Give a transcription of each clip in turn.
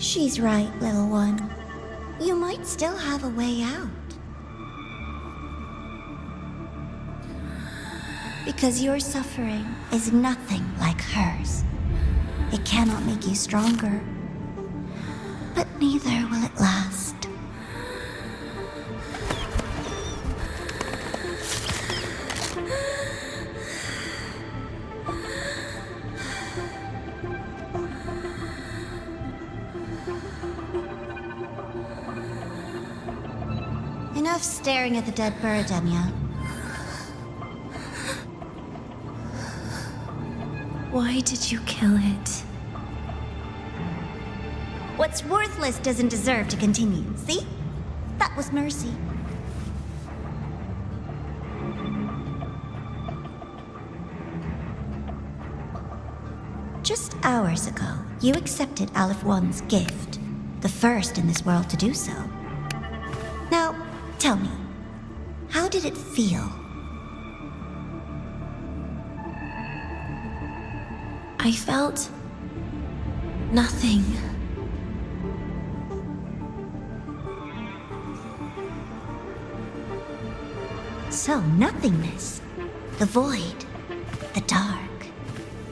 She's right, little one. You might still have a way out. Because your suffering is nothing like hers. It cannot make you stronger, but neither will it last. Enough staring at the dead bird, Denia. Why did you kill it? What's worthless doesn't deserve to continue, see? That was mercy. Just hours ago, you accepted Aleph One's gift, the first in this world to do so. Now, tell me, how did it feel? I felt nothing. So, nothingness, the void, the dark,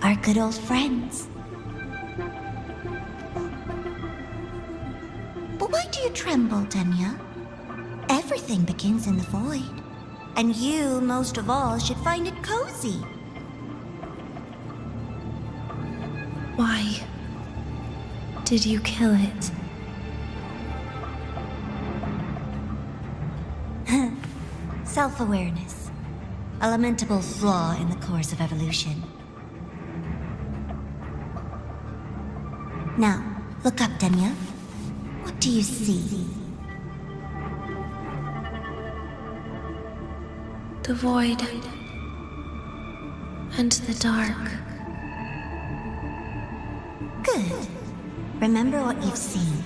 our good old friends. But why do you tremble, Denia? Everything begins in the void, and you, most of all, should find it cozy. Why did you kill it? Self-awareness. A lamentable flaw in the course of evolution. Now, look up, Denia. What do you see? The void and the dark. Good. Remember what you've seen.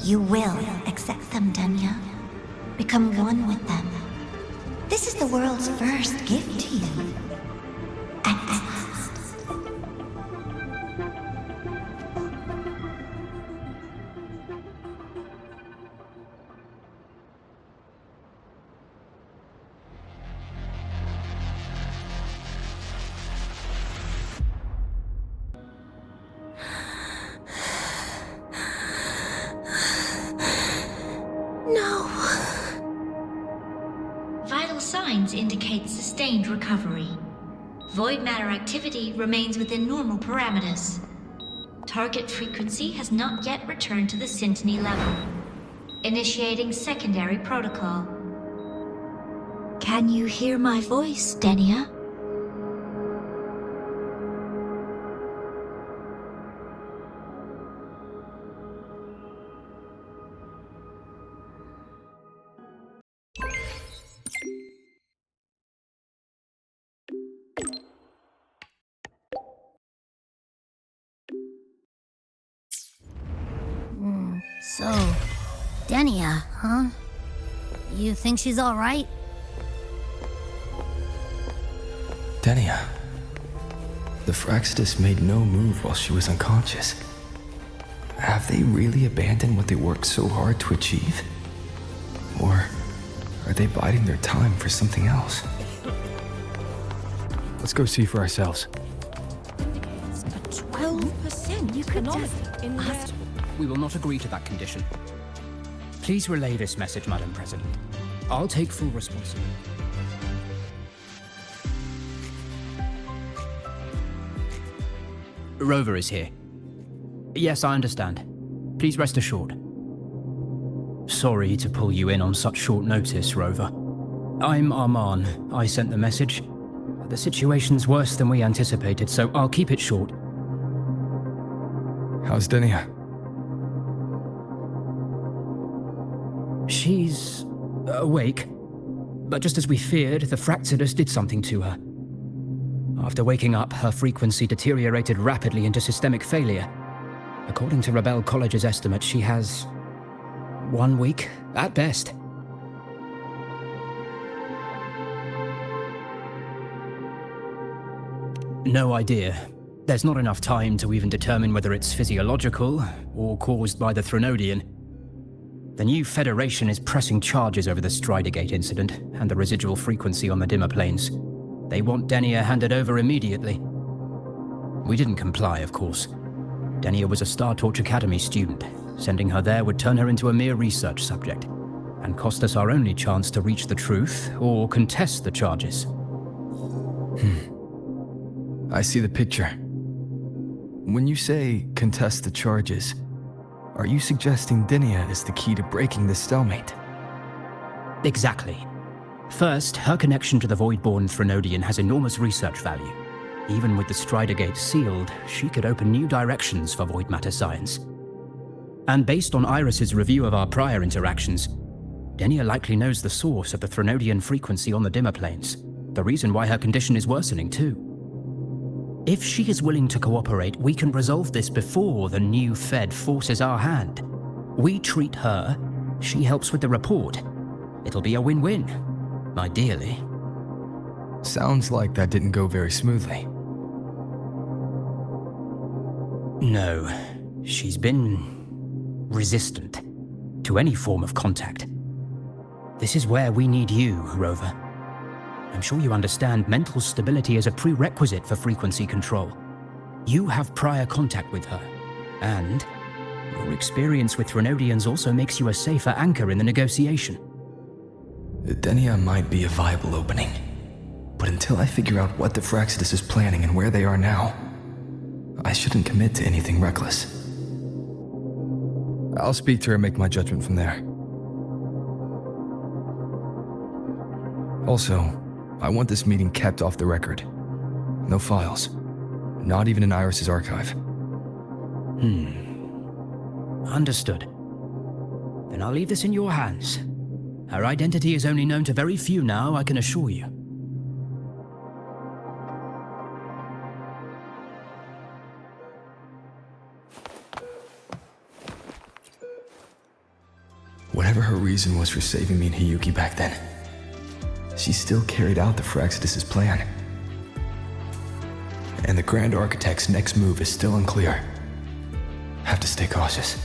You will accept them, Denia. Become one with them. This is the world's first gift to you. At last. Signs indicate sustained recovery. Void matter activity remains within normal parameters. Target frequency has not yet returned to the syntony level. Initiating secondary protocol. Can you hear my voice, Denia? So, Denia, huh? You think she's all right? Denia. The Fraxidus made no move while she was unconscious. Have they really abandoned what they worked so hard to achieve? Or are they biding their time for something else? Let's go see for ourselves. 12%? You could just... We will not agree to that condition. Please relay this message, Madam President. I'll take full responsibility. Rover is here. Yes, I understand. Please rest assured. Sorry to pull you in on such short notice, Rover. I'm Arman. I sent the message. The situation's worse than we anticipated, so I'll keep it short. How's Denia? She's awake, but just as we feared, the Fraxidus did something to her. After waking up, her frequency deteriorated rapidly into systemic failure. According to Rebel College's estimate, she has 1 week, at best. No idea. There's not enough time to even determine whether it's physiological or caused by the Threnodian. The new Federation is pressing charges over the Stridegate incident and the residual frequency on the dimmer planes. They want Denia handed over immediately. We didn't comply, of course. Denia was a Star Torch Academy student. Sending her there would turn her into a mere research subject, and cost us our only chance to reach the truth or contest the charges. I see the picture. When you say contest the charges, are you suggesting Denia is the key to breaking this stalemate? Exactly. First, her connection to the Voidborn Threnodian has enormous research value. Even with the Stridegate sealed, she could open new directions for void matter science. And based on Iris's review of our prior interactions, Denia likely knows the source of the Threnodian frequency on the dimmer planes, the reason why her condition is worsening too. If she is willing to cooperate, we can resolve this before the new Fed forces our hand. We treat her, she helps with the report. It'll be a win-win, ideally. Sounds like that didn't go very smoothly. No, she's been resistant to any form of contact. This is where we need you, Rover. I'm sure you understand mental stability is a prerequisite for frequency control. You have prior contact with her, and your experience with Threnodians also makes you a safer anchor in the negotiation. Denia might be a viable opening, but until I figure out what the Fraxidus is planning and where they are now, I shouldn't commit to anything reckless. I'll speak to her and make my judgment from there. Also, I want this meeting kept off the record. No files. Not even in Iris's archive. Understood. Then I'll leave this in your hands. Her identity is only known to very few now, I can assure you. Whatever her reason was for saving me and Hiyuki back then, she still carried out the Fraxidus' plan. And the Grand Architect's next move is still unclear. Have to stay cautious.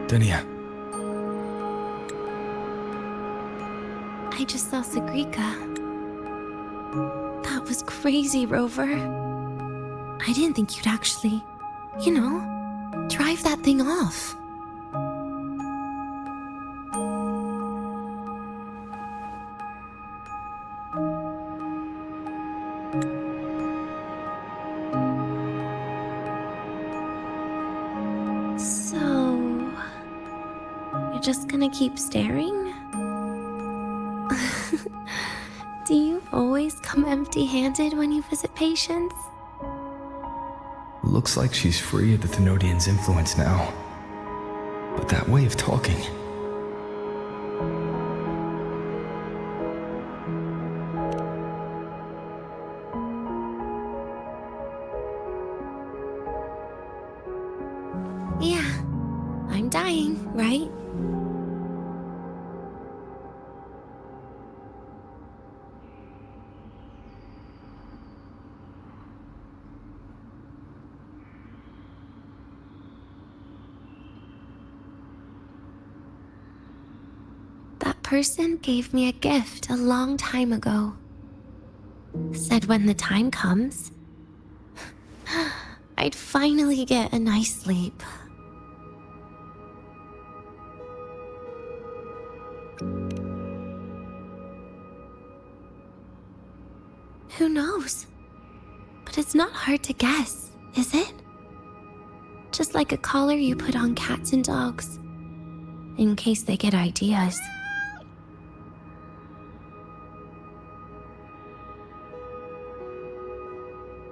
Denia. I just saw Sigrika. That was crazy, Rover. I didn't think you'd actually, drive that thing off. Just gonna keep staring? Do you always come empty-handed when you visit patients? Looks like she's free of the Thenodian's influence now. But that way of talking... Yeah, I'm dying, right? Person gave me a gift a long time ago. Said when the time comes, I'd finally get a nice sleep. Who knows? But it's not hard to guess, is it? Just like a collar you put on cats and dogs, in case they get ideas.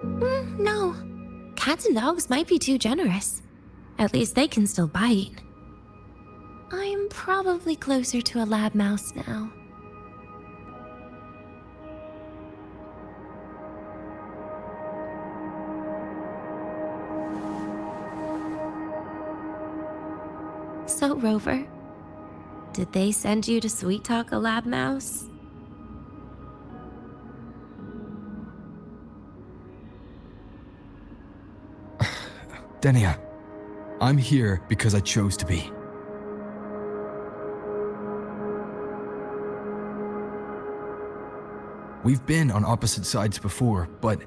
No. Cats and dogs might be too generous. At least they can still bite. I'm probably closer to a lab mouse now. So, Rover, did they send you to sweet talk a lab mouse? Denia, I'm here because I chose to be. We've been on opposite sides before, but...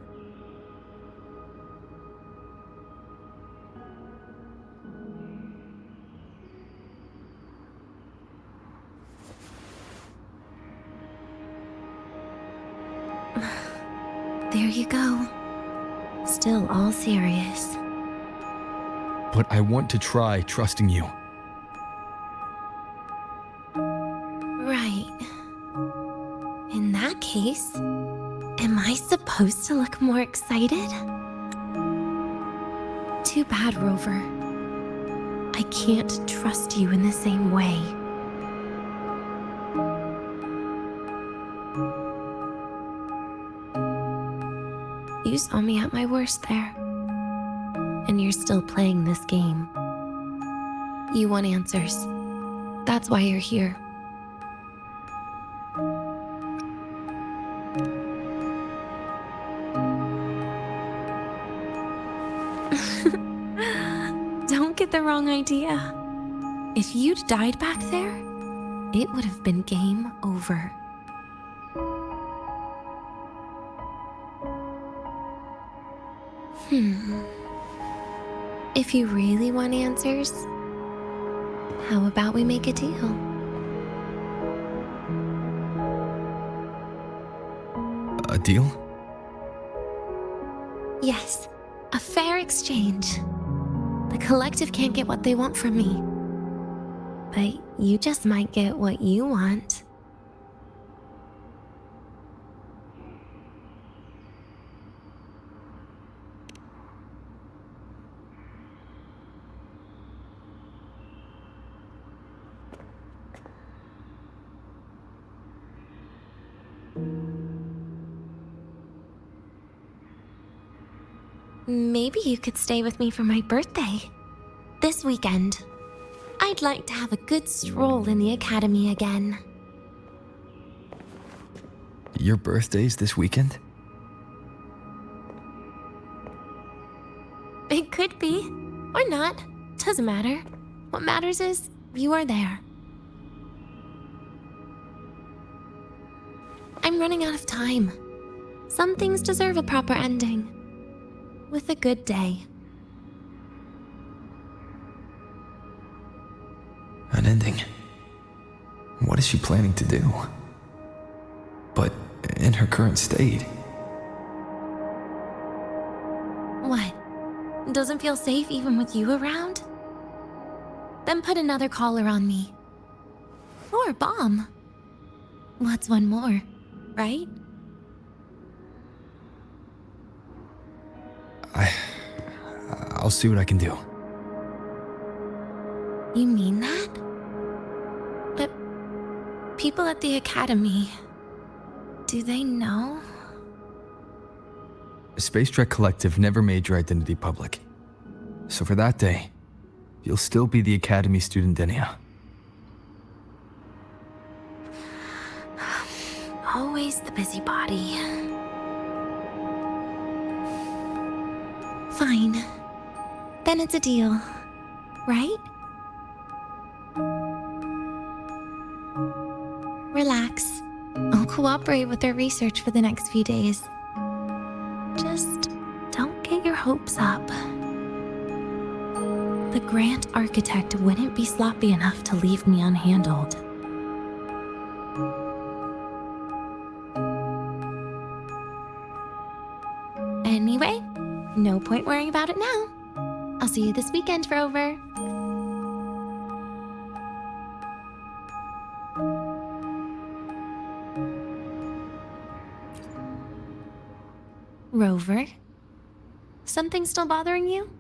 There you go. Still all serious. But I want to try trusting you. Right. In that case, am I supposed to look more excited? Too bad, Rover. I can't trust you in the same way. You saw me at my worst there. And you're still playing this game. You want answers. That's why you're here. Don't get the wrong idea. If you'd died back there, it would have been game over. If you really want answers, how about we make a deal? A deal? Yes, a fair exchange. The collective can't get what they want from me. But you just might get what you want. Maybe you could stay with me for my birthday. This weekend. I'd like to have a good stroll in the academy again. Your birthday's this weekend? It could be. Or not. Doesn't matter. What matters is you are there. I'm running out of time. Some things deserve a proper ending. With a good day. An ending? What is she planning to do? But in her current state... What? Doesn't feel safe even with you around? Then put another collar on me. Or a bomb. What's one more, right? I'll see what I can do. You mean that? But people at the academy, do they know? Space Trek Collective never made your identity public. So for that day, you'll still be the Academy student Denia. Always the busybody. Fine. Then it's a deal, right? Relax. I'll cooperate with their research for the next few days. Just don't get your hopes up. The Grant Architect wouldn't be sloppy enough to leave me unhandled. Anyway, no point worrying about it now. I'll see you this weekend, Rover. Rover, Something still bothering you?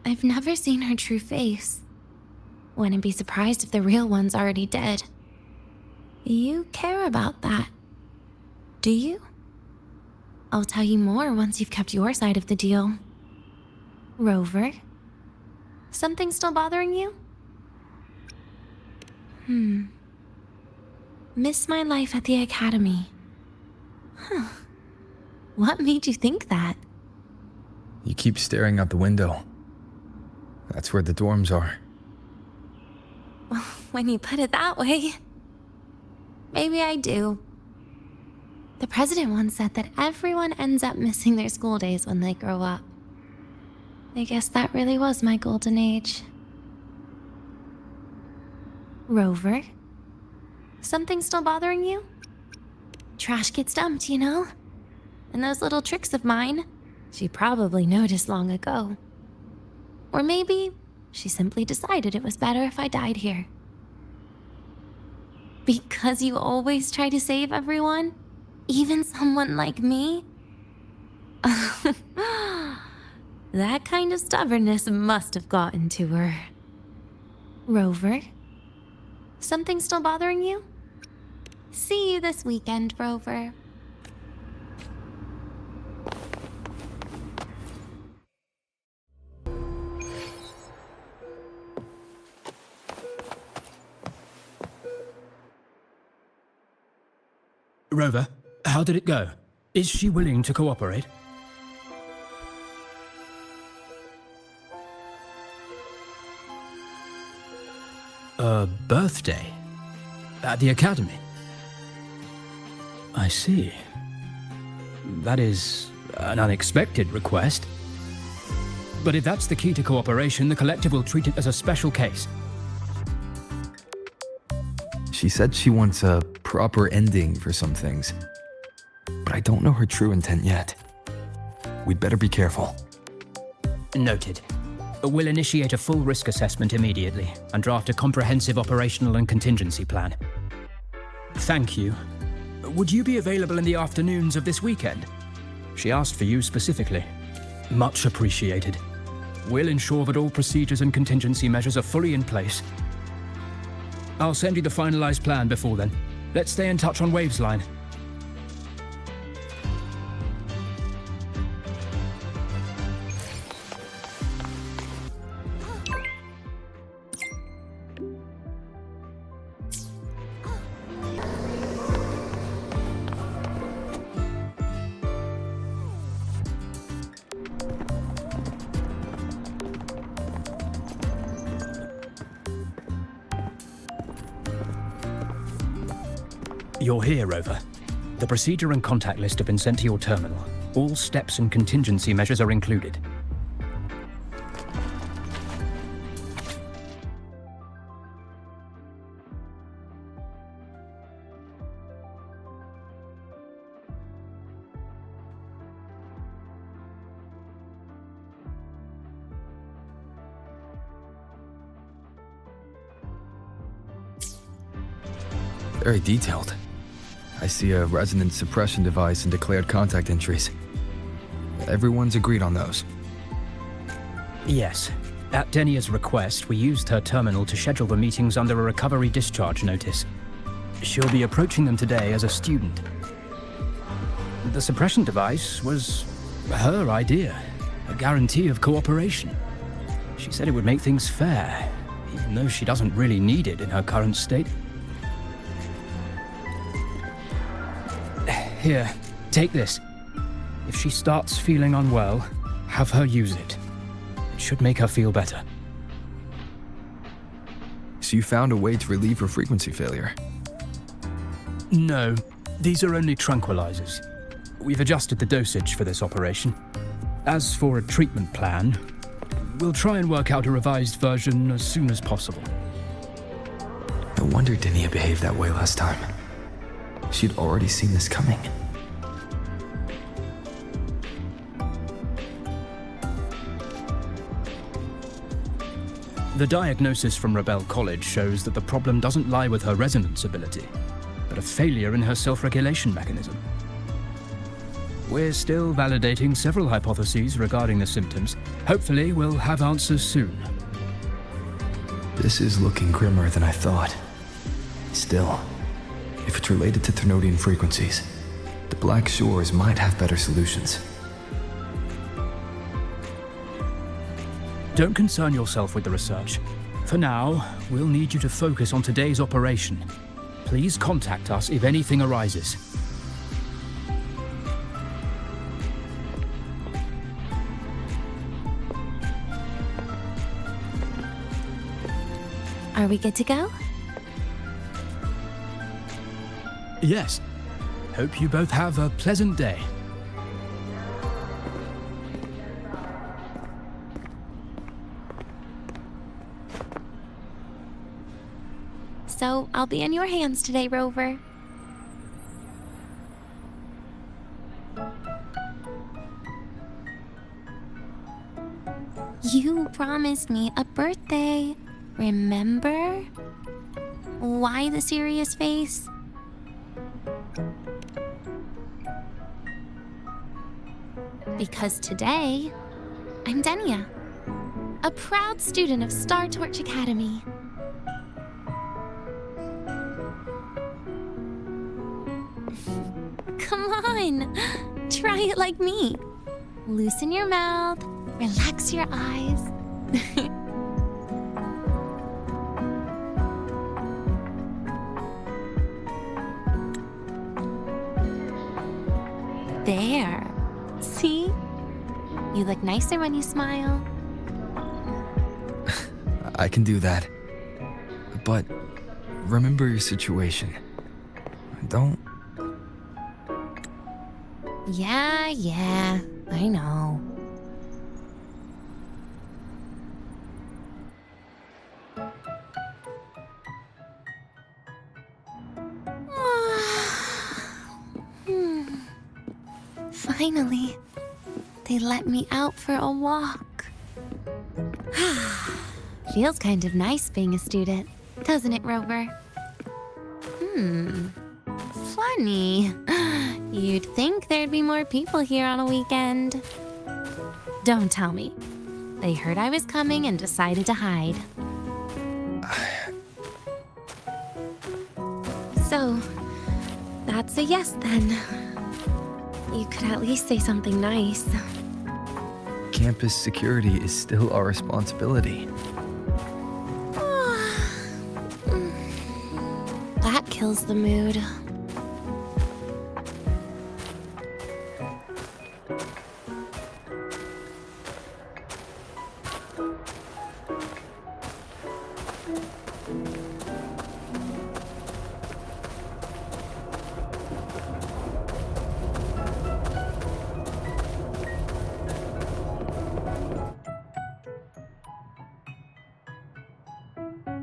I've never seen her true face. Wouldn't be surprised if the real one's already dead. You care about that, do you? I'll tell you more once you've kept your side of the deal. Rover? Something still bothering you? Miss my life at the academy. Huh. What made you think that? You keep staring out the window. That's where the dorms are. When you put it that way, maybe I do. The president once said that everyone ends up missing their school days when they grow up. I guess that really was my golden age. Rover? Something still bothering you? Trash gets dumped, you know? And those little tricks of mine, she probably noticed long ago. Or maybe she simply decided it was better if I died here. Because you always try to save everyone? Even someone like me? That kind of stubbornness must have gotten to her. Rover? Something still bothering you? See you this weekend, Rover. Rover, how did it go? Is she willing to cooperate? A birthday? At the academy? I see. That is an unexpected request. But if that's the key to cooperation, the collective will treat it as a special case. She said she wants a proper ending for some things. But I don't know her true intent yet. We'd better be careful. Noted. We'll initiate a full risk assessment immediately and draft a comprehensive operational and contingency plan. Thank you. Would you be available in the afternoons of this weekend? She asked for you specifically. Much appreciated. We'll ensure that all procedures and contingency measures are fully in place. I'll send you the finalized plan before then. Let's stay in touch on Waves line. You're here, Rover. The procedure and contact list have been sent to your terminal. All steps and contingency measures are included. Very detailed. I see a resonance suppression device and declared contact entries. Everyone's agreed on those. Yes. At Denia's request, we used her terminal to schedule the meetings under a recovery discharge notice. She'll be approaching them today as a student. The suppression device was her idea, a guarantee of cooperation. She said it would make things fair, even though she doesn't really need it in her current state. Here, take this. If she starts feeling unwell, have her use it. It should make her feel better. So you found a way to relieve her frequency failure? No, these are only tranquilizers. We've adjusted the dosage for this operation. As for a treatment plan, we'll try and work out a revised version as soon as possible. No wonder Denia behaved that way last time. She'd already seen this coming. The diagnosis from Rebel College shows that the problem doesn't lie with her resonance ability, but a failure in her self-regulation mechanism. We're still validating several hypotheses regarding the symptoms. Hopefully, we'll have answers soon. This is looking grimmer than I thought. Still, if it's related to Thermodian frequencies, the Black Shores might have better solutions. Don't concern yourself with the research. For now, we'll need you to focus on today's operation. Please contact us if anything arises. Are we good to go? Yes. Hope you both have a pleasant day. So, I'll be in your hands today, Rover. You promised me a birthday, remember? Why the serious face? Because today, I'm Denia, a proud student of Star Torch Academy. Come on, try it like me. Loosen your mouth, relax your eyes. There. See? You look nicer when you smile. I can do that. But remember your situation. Don't... Yeah, I know. Finally, they let me out for a walk. Feels kind of nice being a student, doesn't it, Rover? Funny. You'd think there'd be more people here on a weekend. Don't tell me. They heard I was coming and decided to hide. So, that's a yes then. You could at least say something nice. Campus security is still our responsibility. That kills the mood.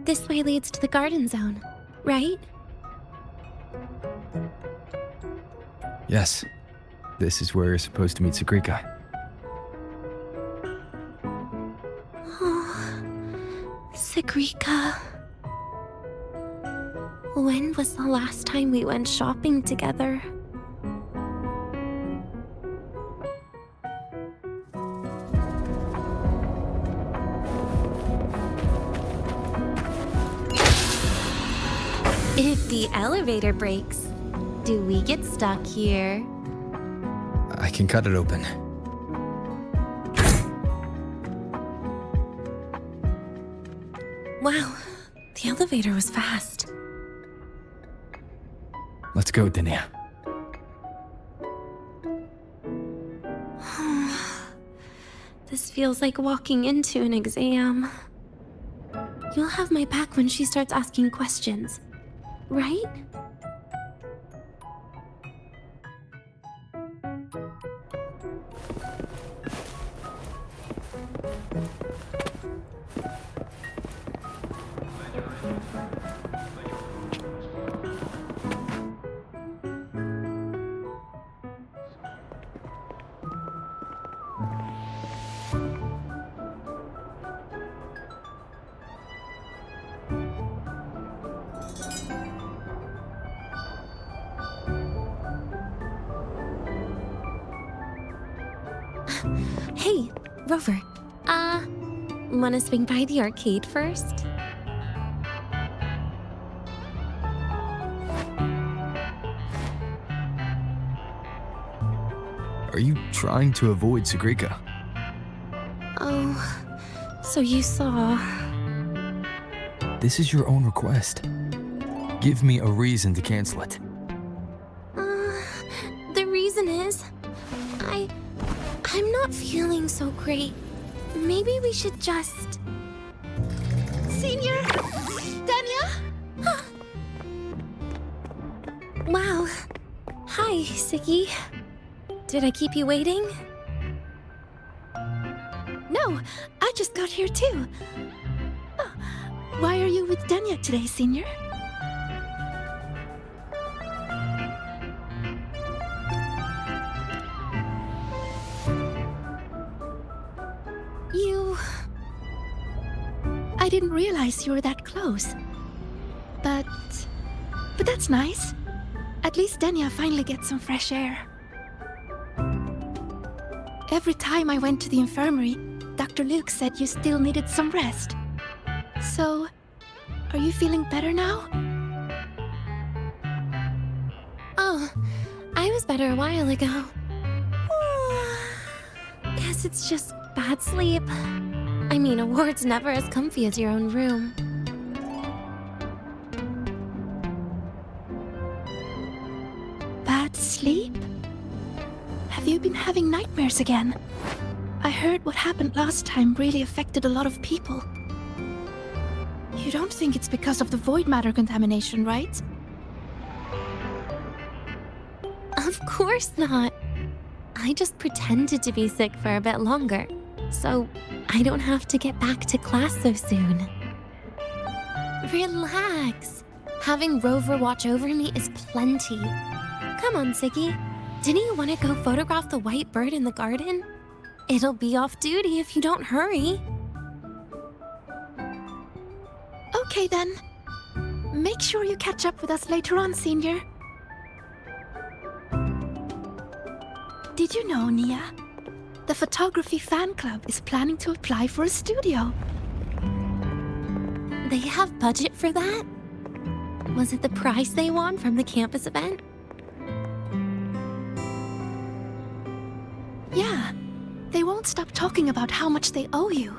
This way leads to the garden zone, right? Yes. This is where you're supposed to meet Sigrika. Oh, Sigrika. When was the last time we went shopping together? If the elevator breaks, do we get stuck here? I can cut it open. Wow, the elevator was fast. Let's go, Denia. This feels like walking into an exam. You'll have my back when she starts asking questions, right? Hey, Rover. Wanna swing by the arcade first? Are you trying to avoid Sigrika? Oh, so you saw... This is your own request. Give me a reason to cancel it. The reason is... I'm not feeling so great. Maybe we should just... Senior? Denia? Wow. Hi, Siggy. Did I keep you waiting? No, I just got here too. Oh, why are you with Denia today, Senior? I didn't realize you were that close. But that's nice. At least Denia finally gets some fresh air. Every time I went to the infirmary, Dr. Luke said you still needed some rest. So, are you feeling better now? Oh, I was better a while ago. Guess it's just bad sleep. I mean, a ward's never as comfy as your own room. Bad sleep? Have you been having nightmares again? I heard what happened last time really affected a lot of people. You don't think it's because of the void matter contamination, right? Of course not. I just pretended to be sick for a bit longer, so I don't have to get back to class so soon. Relax. Having Rover watch over me is plenty. Come on, Siggy. Didn't you want to go photograph the white bird in the garden? It'll be off duty if you don't hurry. Okay then. Make sure you catch up with us later on, Senior. Did you know, Nia? The photography fan club is planning to apply for a studio. They have budget for that? Was it the prize they won from the campus event? Yeah. They won't stop talking about how much they owe you.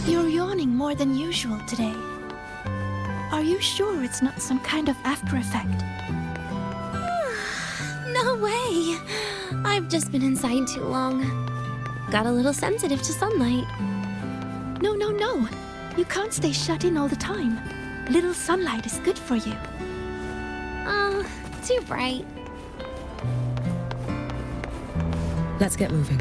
You're yawning more than usual today. Are you sure it's not some kind of after effect? No way! I've just been inside too long. Got a little sensitive to sunlight. No. You can't stay shut in all the time. Little sunlight is good for you. Oh, too bright. Let's get moving.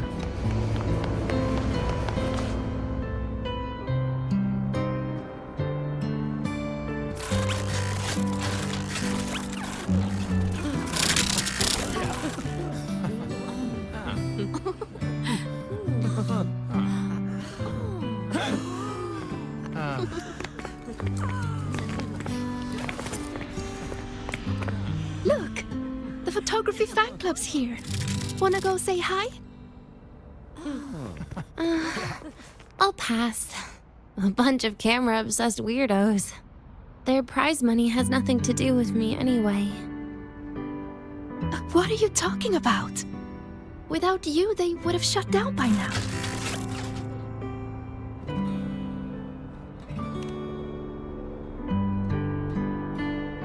Look! The photography fan club's here. Wanna go say hi? I'll pass. A bunch of camera-obsessed weirdos. Their prize money has nothing to do with me anyway. What are you talking about? Without you, they would have shut down by now.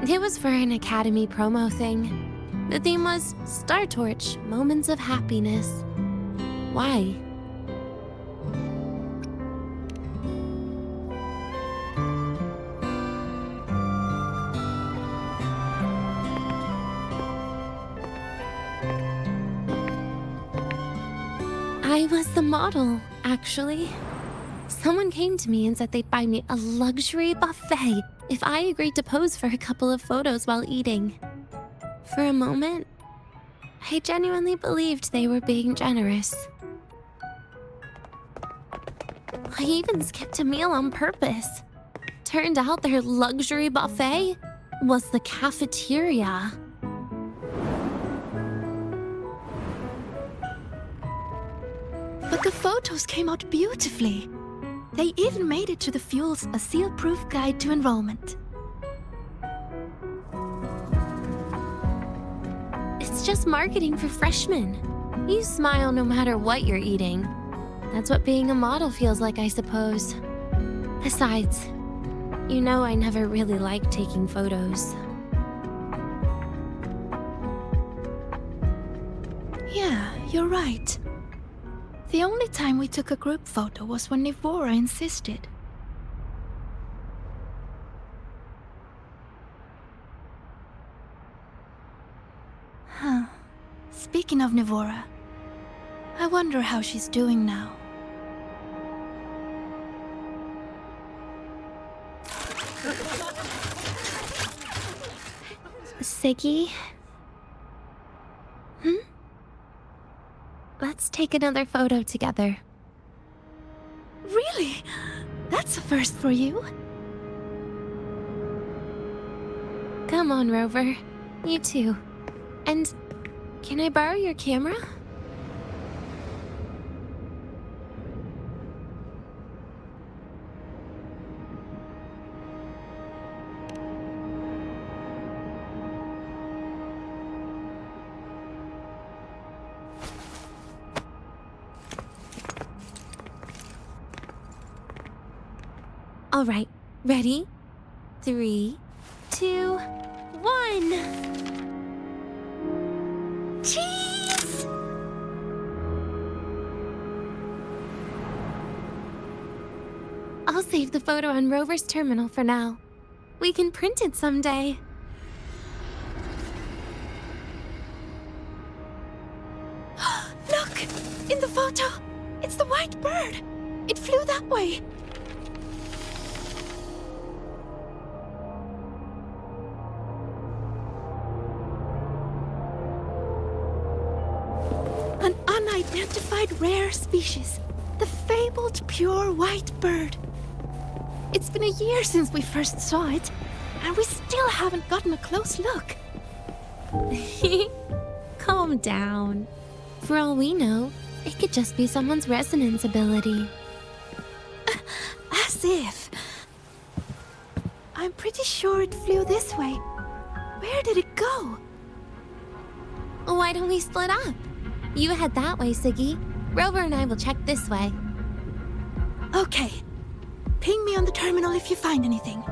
It was for an Academy promo thing. The theme was Star Torch, Moments of Happiness. Why? I was the model, actually. Someone came to me and said they'd buy me a luxury buffet if I agreed to pose for a couple of photos while eating. For a moment, I genuinely believed they were being generous. I even skipped a meal on purpose. Turned out their luxury buffet was the cafeteria. But the photos came out beautifully. They even made it to the Fuel's A Seal-Proof Guide to Enrollment. It's just marketing for freshmen. You smile no matter what you're eating. That's what being a model feels like, I suppose. Besides, you know I never really liked taking photos. Yeah, you're right. The only time we took a group photo was when Nivora insisted. Huh. Speaking of Nivora, I wonder how she's doing now. Siggy? Let's take another photo together. Really? That's a first for you. Come on, Rover. You too. And can I borrow your camera? All right, ready? 3, 2, 1. Cheese! I'll save the photo on Rover's terminal for now. We can print it someday. Look! In the photo! It's the white bird! It flew that way! An unidentified rare species. The fabled pure white bird. It's been a year since we first saw it, and we still haven't gotten a close look. Calm down. For all we know, it could just be someone's resonance ability. As if. I'm pretty sure it flew this way. Where did it go? Why don't we split up? You head that way, Siggy. Rover and I will check this way. Okay. Ping me on the terminal if you find anything.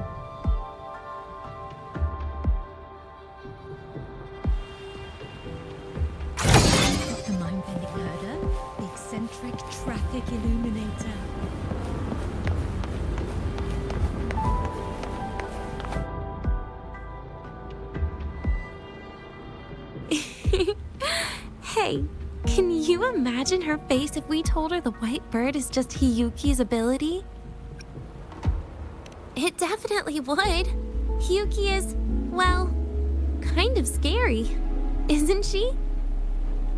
The mind-bending herder, the eccentric traffic illuminator. Hey, can you imagine her face if we told her the white bird is just Hiyuki's ability? It definitely would. Hiyuki is, well, kind of scary, isn't she?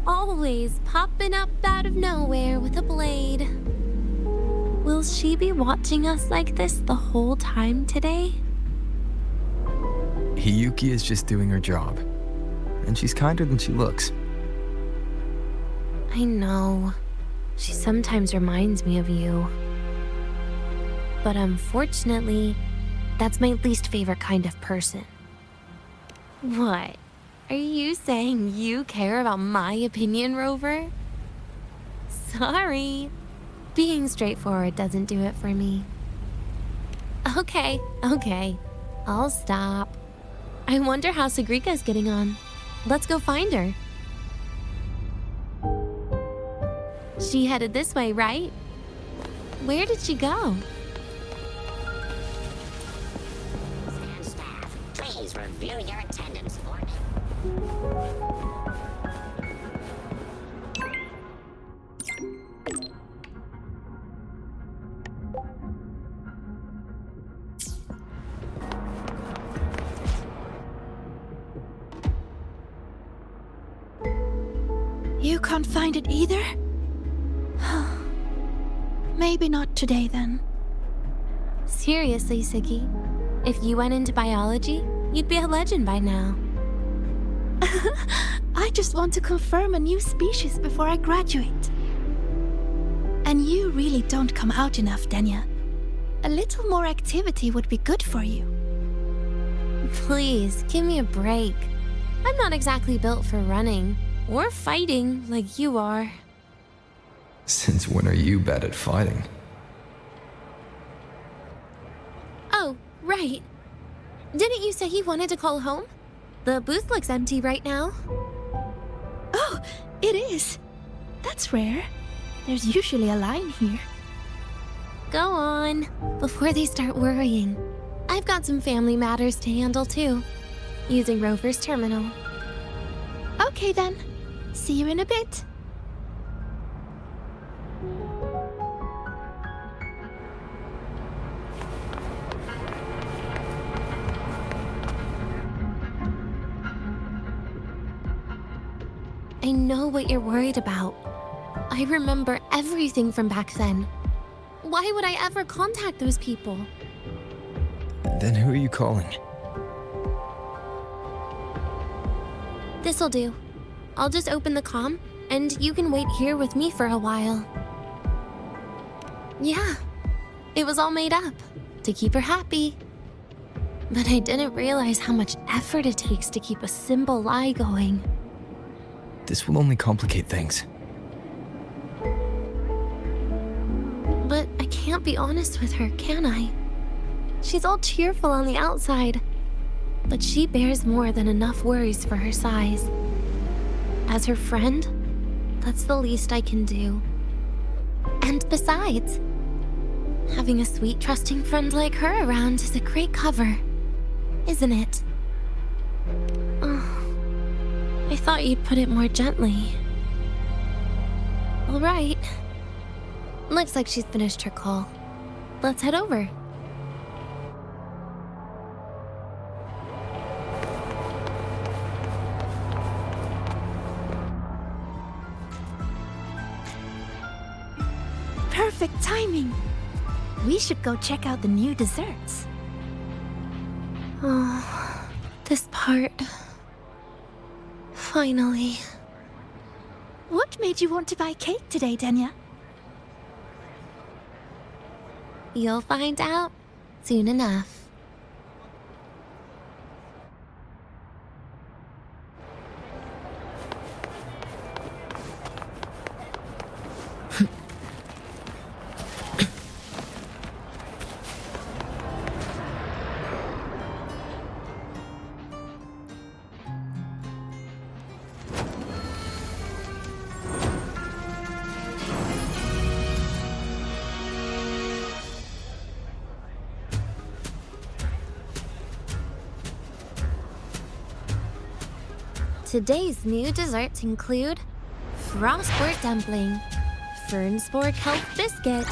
Always popping up out of nowhere with a blade. Will she be watching us like this the whole time today? Hiyuki is just doing her job. And she's kinder than she looks. I know. She sometimes reminds me of you. But unfortunately, that's my least favorite kind of person. What? Are you saying you care about my opinion, Rover? Sorry. Being straightforward doesn't do it for me. Okay. I'll stop. I wonder how Sigrika's getting on. Let's go find her. She headed this way, right? Where did she go? Stand staff, please review your attendance for me. You can't find it either? Maybe not today then. Seriously, Siggy. If you went into biology, you'd be a legend by now. I just want to confirm a new species before I graduate. And you really don't come out enough, Denia. A little more activity would be good for you. Please, give me a break. I'm not exactly built for running or fighting like you are. Since when are you bad at fighting? Oh, right. Didn't you say you wanted to call home? The booth looks empty right now. Oh, it is. That's rare. There's usually a line here. Go on, before they start worrying. I've got some family matters to handle too, using Rover's terminal. Okay then. See you in a bit. I know what you're worried about. I remember everything from back then. Why would I ever contact those people? Then who are you calling? This'll do. I'll just open the comm, and you can wait here with me for a while. Yeah, it was all made up, to keep her happy. But I didn't realize how much effort it takes to keep a simple lie going. This will only complicate things. But I can't be honest with her, can I? She's all cheerful on the outside, but she bears more than enough worries for her size. As her friend, that's the least I can do. And besides, having a sweet, trusting friend like her around is a great cover, isn't it? Oh, I thought you'd put it more gently. All right. Looks like she's finished her call. Let's head over. Perfect timing. We should go check out the new desserts. Oh, this part. Finally. What made you want to buy cake today, Denia? You'll find out soon enough. Today's new desserts include Frostboard Dumpling, Fernspore Kelp Biscuit,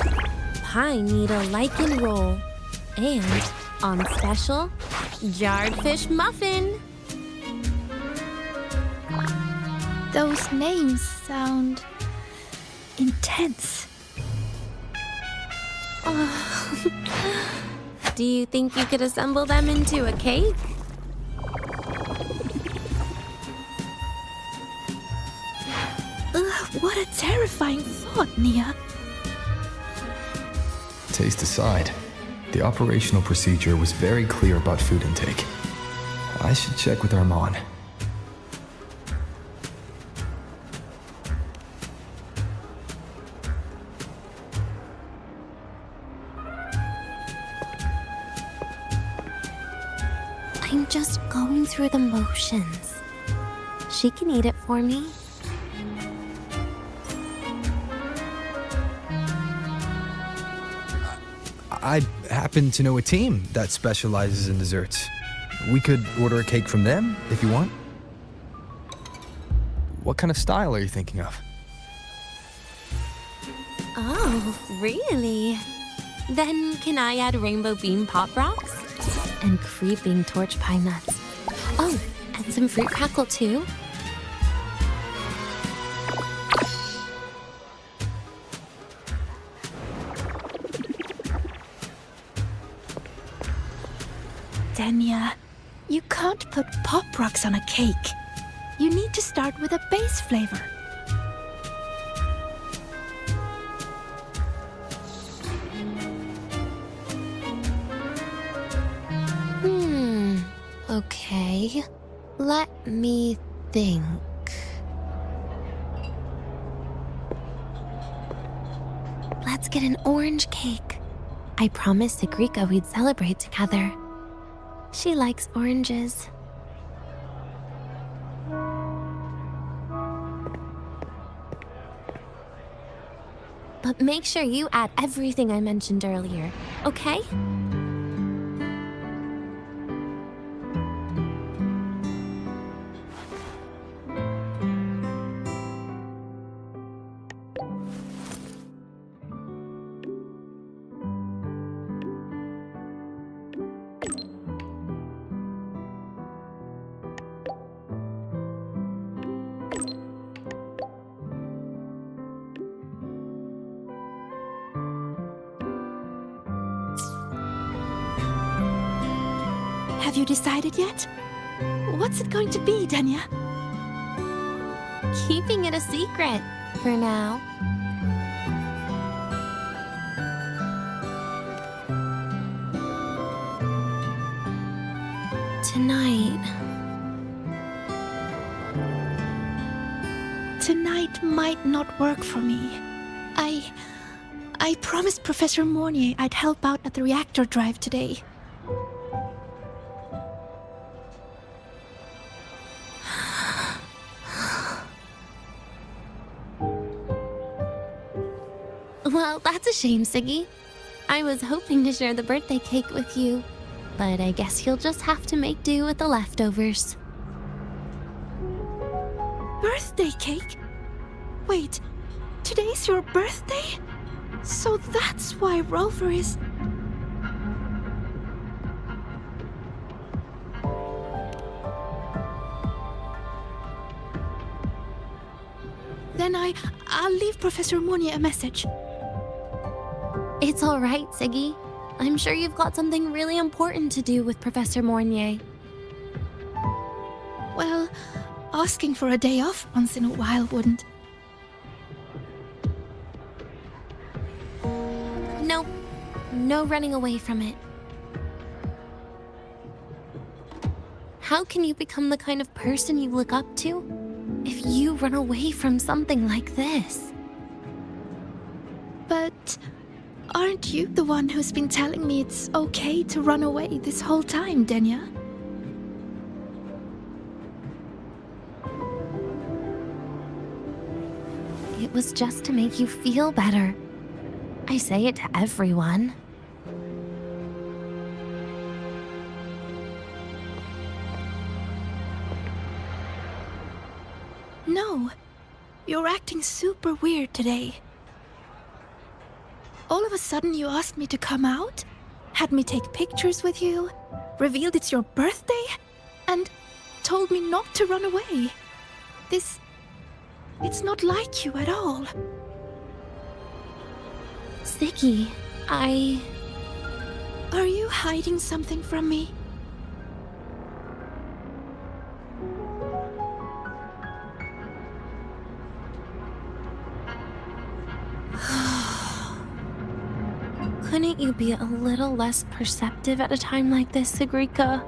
Pine Needle Lichen Roll, and, on special, Jarred Fish Muffin. Those names sound intense. Do you think you could assemble them into a cake? What a terrifying thought, Nia. Taste aside, the operational procedure was very clear about food intake. I should check with Armand. I'm just going through the motions. She can eat it for me. I happen to know a team that specializes in desserts. We could order a cake from them if you want. What kind of style are you thinking of? Oh, really? Then can I add rainbow bean pop rocks? And creeping torch pine nuts. Oh, and some fruit crackle too? Denia, you can't put pop rocks on a cake. You need to start with a base flavor. Okay. Let me think. Let's get an orange cake. I promised Sigrika we'd celebrate together. She likes oranges. But make sure you add everything I mentioned earlier, okay? Have you decided yet? What's it going to be, Denia? Keeping it a secret for now. Tonight might not work for me. I promised Professor Mornier I'd help out at the reactor drive today. Well, that's a shame, Siggy. I was hoping to share the birthday cake with you, but I guess you'll just have to make do with the leftovers. Birthday cake? Wait, today's your birthday? So that's why Rover is... Then I'll leave Professor Mornier a message. It's all right, Siggy. I'm sure you've got something really important to do with Professor Mornier. Well, asking for a day off once in a while wouldn't. Nope. No running away from it. How can you become the kind of person you look up to if you run away from something like this? But aren't you the one who's been telling me it's okay to run away this whole time, Denia? It was just to make you feel better. I say it to everyone. No, you're acting super weird today. All of a sudden you asked me to come out, had me take pictures with you, revealed it's your birthday, and told me not to run away. It's not like you at all. Siggy, Are you hiding something from me? Couldn't you be a little less perceptive at a time like this, Sigrika?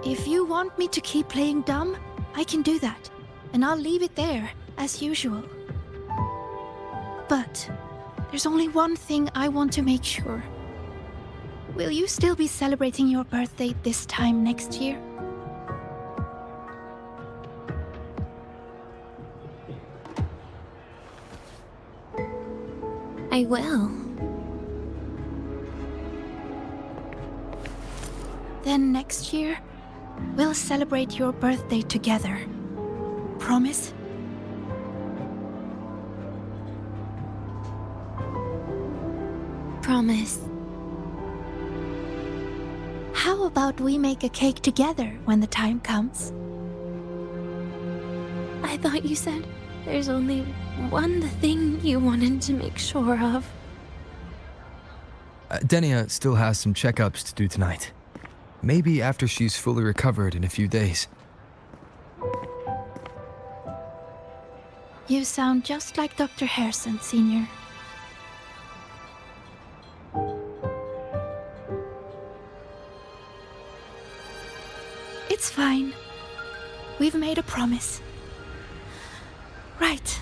If you want me to keep playing dumb, I can do that, and I'll leave it there, as usual. But there's only one thing I want to make sure. Will you still be celebrating your birthday this time next year? I will. Then next year, we'll celebrate your birthday together. Promise? Promise. How about we make a cake together when the time comes? I thought you said There's only one thing you wanted to make sure of. Denia still has some checkups to do tonight. Maybe after she's fully recovered in a few days. You sound just like Dr. Harrison, Senior. It's fine. We've made a promise. Right.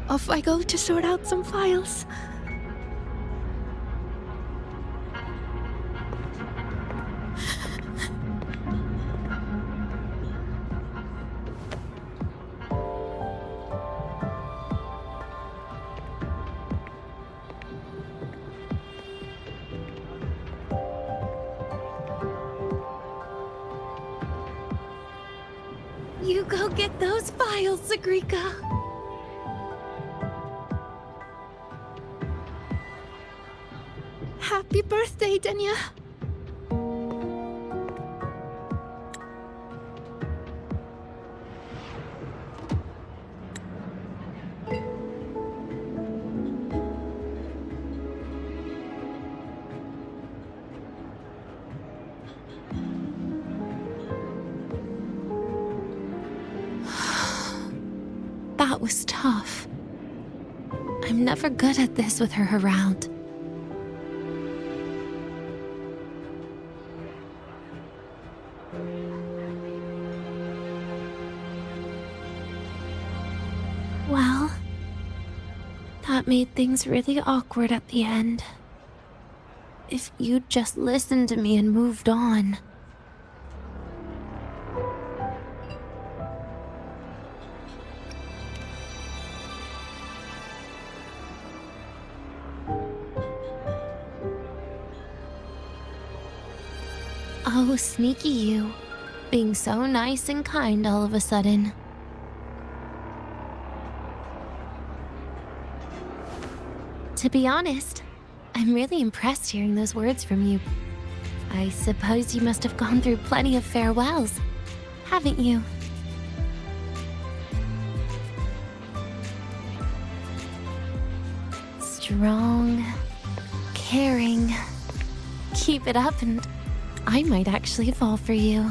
Off I go to sort out some files. You go get those files, Sigrika. Happy birthday, Denia. That was tough. I'm never good at this with her around. Well, that made things really awkward at the end. If you'd just listened to me and moved on. Oh, sneaky you. Being so nice and kind all of a sudden. To be honest, I'm really impressed hearing those words from you. I suppose you must have gone through plenty of farewells, haven't you? Strong, caring. Keep it up and I might actually fall for you.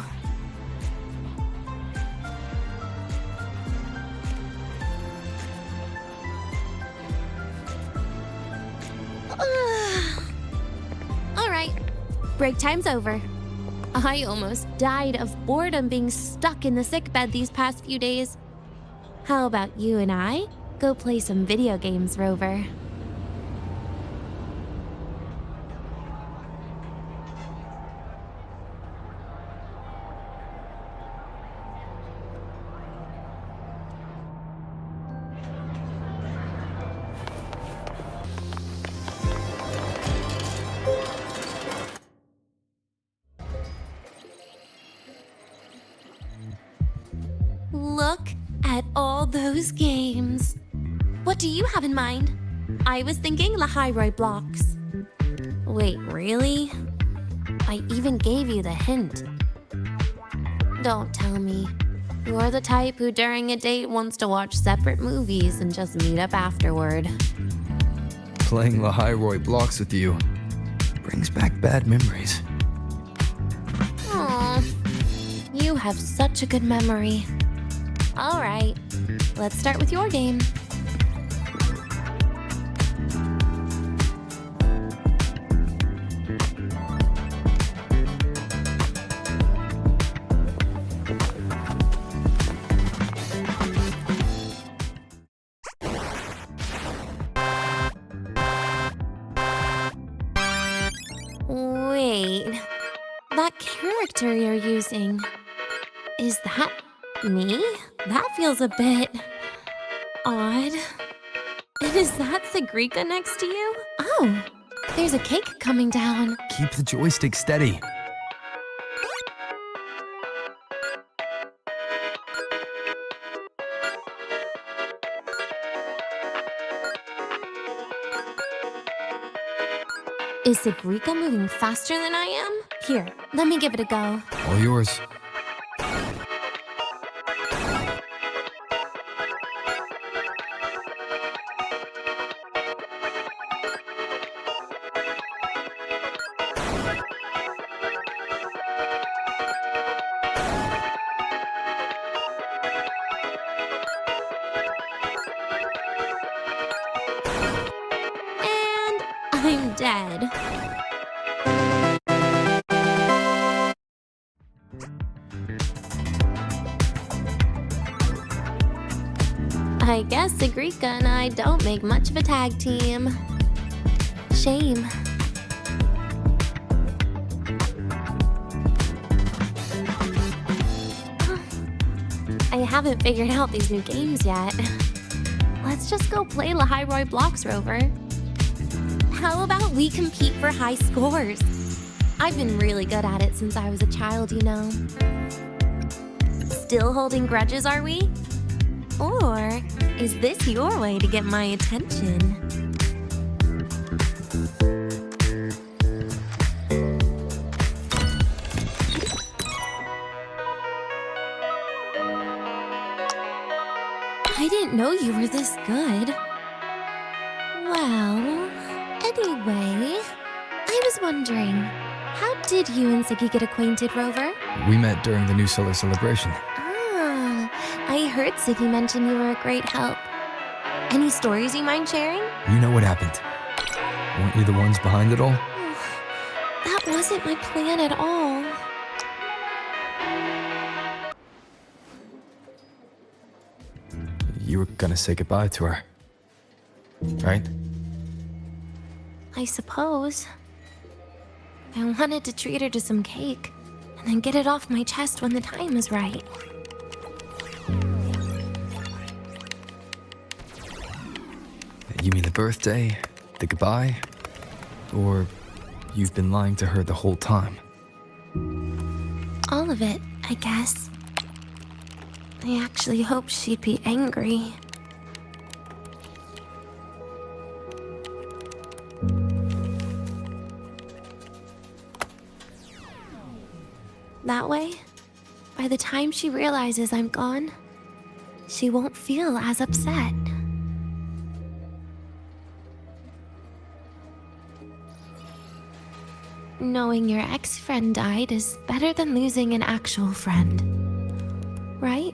Alright, break time's over. I almost died of boredom being stuck in the sickbed these past few days. How about you and I go play some video games, Rover? Look at all those games. What do you have in mind? I was thinking Lahai-Roi blocks. Wait, really? I even gave you the hint. Don't tell me. You're the type who during a date wants to watch separate movies and just meet up afterward. Playing Lahai-Roi blocks with you brings back bad memories. Aw, you have such a good memory. All right, let's start with your game. Wait, that character you're using, is that me? That feels a bit odd. And is that Sigrika next to you? Oh, there's a cake coming down. Keep the joystick steady. Is Sigrika moving faster than I am? Here, let me give it a go. All yours. I'm dead. I guess Sigrika and I don't make much of a tag team. Shame. I haven't figured out these new games yet. Let's just go play Lahai-Roi blocks, Rover. How about we compete for high scores? I've been really good at it since I was a child, you know. Still holding grudges, are we? Or is this your way to get my attention? I didn't know you were this good. Well, anyway, I was wondering, how did you and Siggy get acquainted, Rover? We met during the New Solar Celebration. I heard Siggy mention you were a great help. Any stories you mind sharing? You know what happened. Weren't you the ones behind it all? That wasn't my plan at all. You were gonna say goodbye to her, right? I suppose. I wanted to treat her to some cake, and then get it off my chest when the time was right. You mean the birthday, the goodbye, or you've been lying to her the whole time? All of it, I guess. I actually hoped she'd be angry. That way, by the time she realizes I'm gone, she won't feel as upset. Knowing your ex-friend died is better than losing an actual friend, right?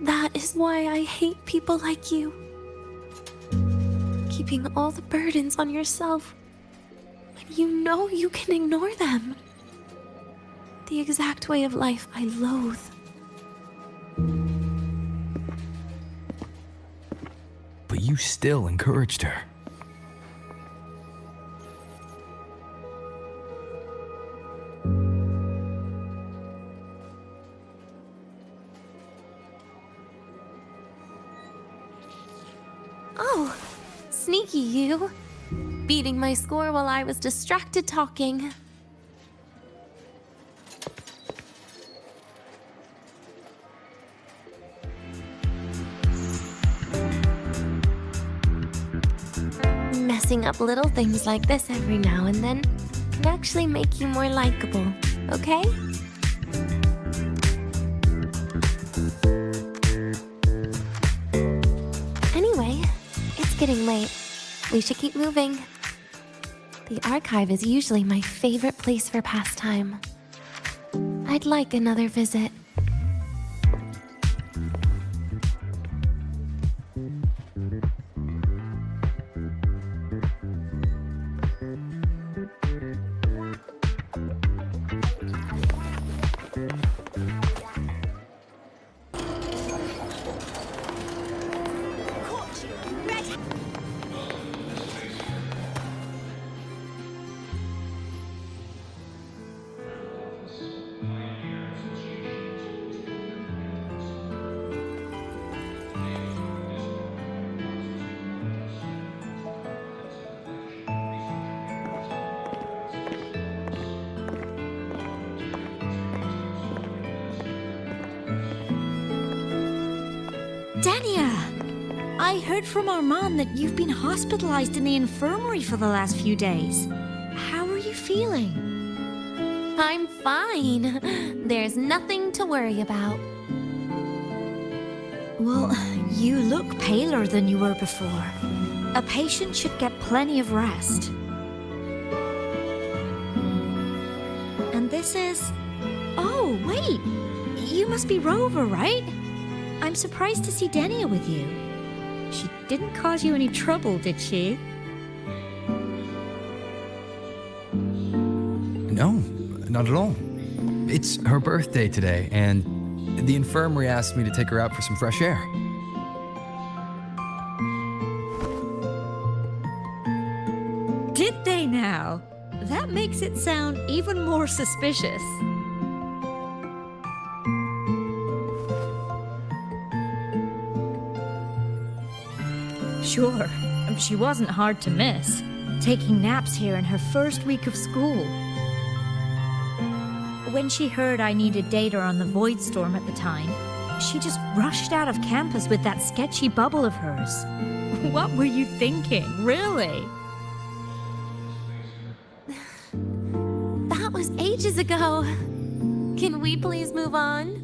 That is why I hate people like you. Keeping all the burdens on yourself when you know you can ignore them. The exact way of life I loathe. But you still encouraged her. Oh, sneaky you. Beating my score while I was distracted talking. Messing up little things like this every now and then can actually make you more likable, okay? Anyway, it's getting late. We should keep moving. The archive is usually my favorite place for pastime. I'd like another visit. Denia! I heard from our man that you've been hospitalized in the infirmary for the last few days. How are you feeling? I'm fine. There's nothing to worry about. Well, you look paler than you were before. A patient should get plenty of rest. Mrs. Oh, wait! You must be Rover, right? I'm surprised to see Denia with you. She didn't cause you any trouble, did she? No, not at all. It's her birthday today, and the infirmary asked me to take her out for some fresh air. Did they now? That makes it sound even more suspicious. Sure, she wasn't hard to miss, taking naps here in her first week of school. When she heard I needed data on the Void Storm at the time, she just rushed out of campus with that sketchy bubble of hers. What were you thinking, really? That was ages ago. Can we please move on?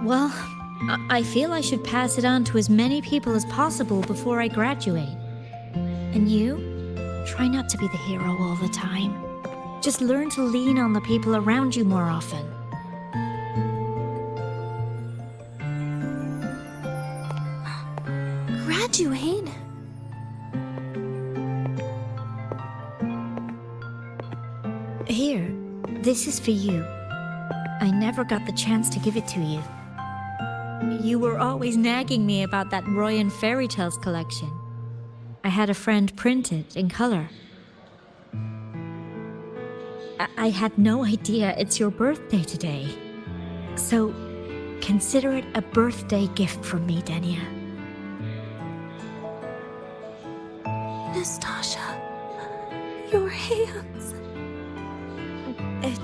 Well, I feel I should pass it on to as many people as possible before I graduate. And you? Try not to be the hero all the time. Just learn to lean on the people around you more often. Graduate? Here, this is for you. I never got the chance to give it to you. You were always nagging me about that Roy and Fairy Tales collection. I had a friend print it in color. I had no idea it's your birthday today. So, consider it a birthday gift from me, Denia. Nastasha, your hands.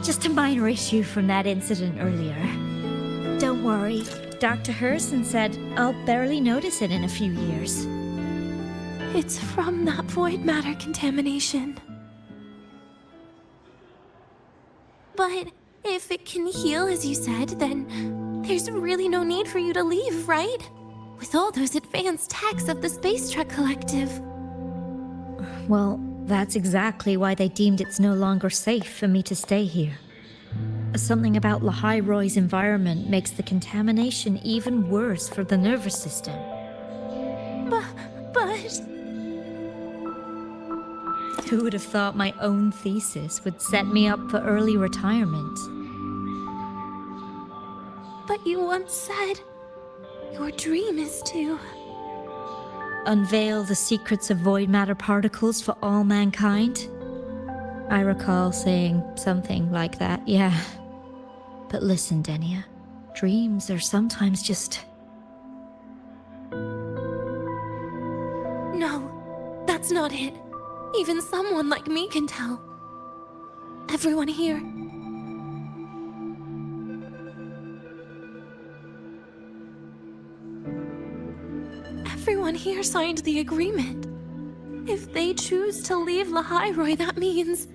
Just a minor issue from that incident earlier. Don't worry, Dr. Herson said I'll barely notice it in a few years. It's from that void matter contamination. But if it can heal, as you said, then there's really no need for you to leave, right? With all those advanced techs of the Space Trek Collective. Well, that's exactly why they deemed it's no longer safe for me to stay here. Something about Lahai-Roi's environment makes the contamination even worse for the nervous system. But... Who would have thought my own thesis would set me up for early retirement? But you once said your dream is to... unveil the secrets of void matter particles for all mankind? I recall saying something like that, yeah. But listen, Denia, dreams are sometimes just... No, that's not it. Even someone like me can tell. Everyone here. Everyone here signed the agreement. If they choose to leave Lahai-Roi, that means...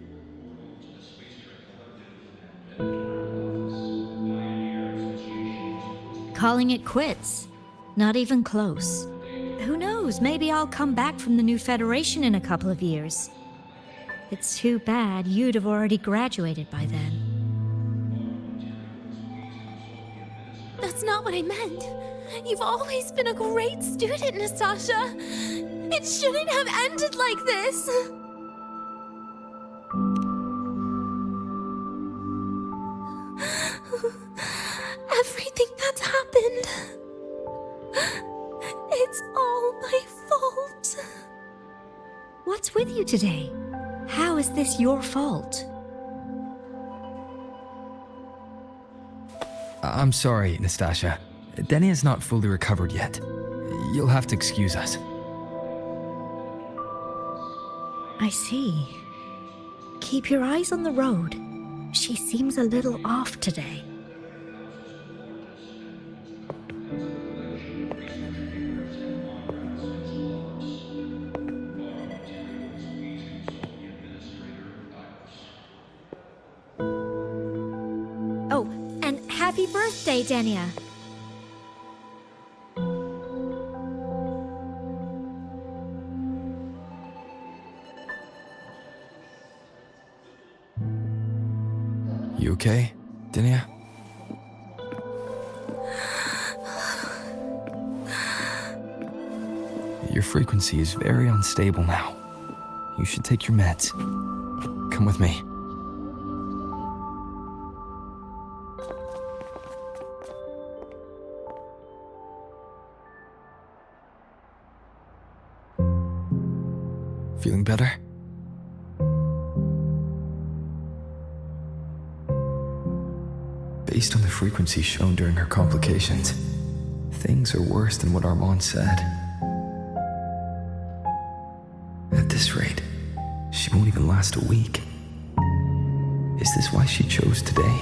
calling it quits. Not even close. Who knows, maybe I'll come back from the new Federation in a couple of years. It's too bad you'd have already graduated by then. That's not what I meant. You've always been a great student, Nastasha. It shouldn't have ended like this. Everything that's happened... it's all my fault. What's with you today? How is this your fault? I'm sorry, Nastasha. Denia's not fully recovered yet. You'll have to excuse us. I see. Keep your eyes on the road. She seems a little off today. Oh, and happy birthday, Denia. okay, Denia? Your frequency is very unstable now. You should take your meds. Come with me. Feeling better? Based on the frequency shown during her complications, things are worse than what Armand said. At this rate, she won't even last a week. Is this why she chose today?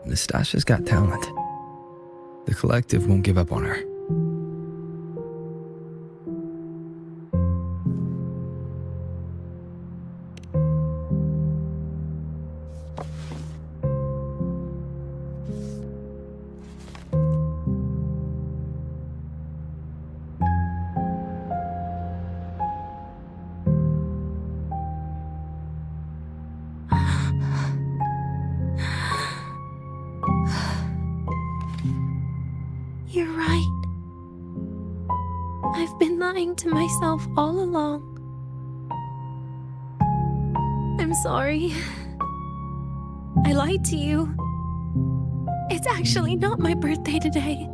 Nastasha's got talent. The collective won't give up on her. You're right. I've been lying to myself all along. I'm sorry. I lied to you. It's actually not my birthday today.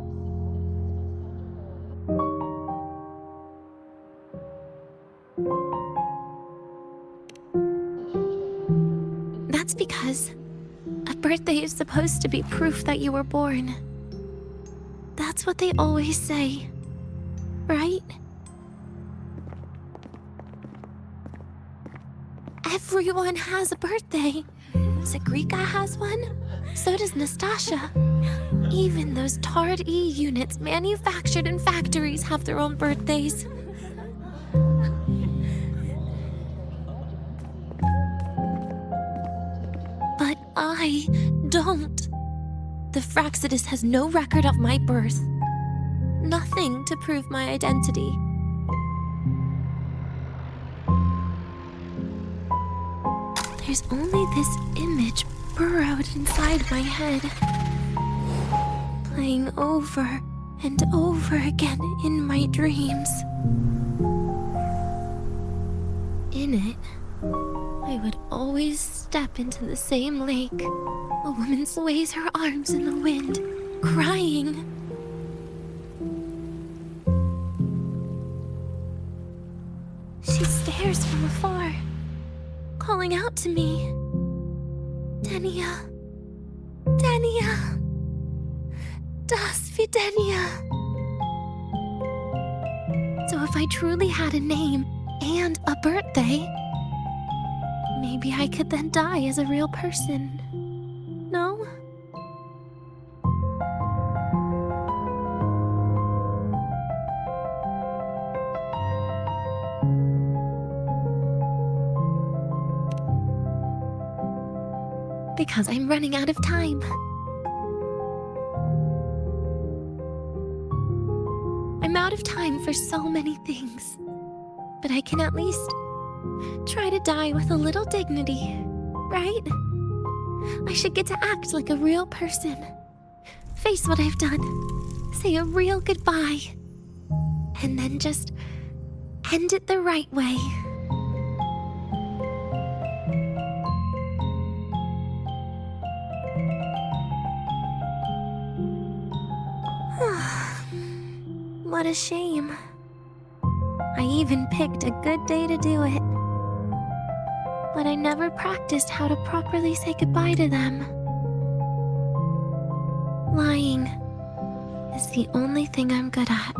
That's because a birthday is supposed to be proof that you were born. That's what they always say, right? Everyone has a birthday. Sigrika has one, so does Nastasha. Even those tarred E units manufactured in factories have their own birthdays. But I don't. The Fraxidus has no record of my birth. Nothing to prove my identity. There's only this image burrowed inside my head, playing over and over again in my dreams. In it, I would always step into the same lake. A woman sways her arms in the wind, crying. She stares from afar, calling out to me. Denia. Denia. Das wie Denia. So if I truly had a name and a birthday, maybe I could then die as a real person. No? Because I'm running out of time. I'm out of time for so many things. But I can at least try to die with a little dignity, right? I should get to act like a real person. Face what I've done. Say a real goodbye. And then just end it the right way. What a shame. I even picked a good day to do it. But I never practiced how to properly say goodbye to them. Lying is the only thing I'm good at.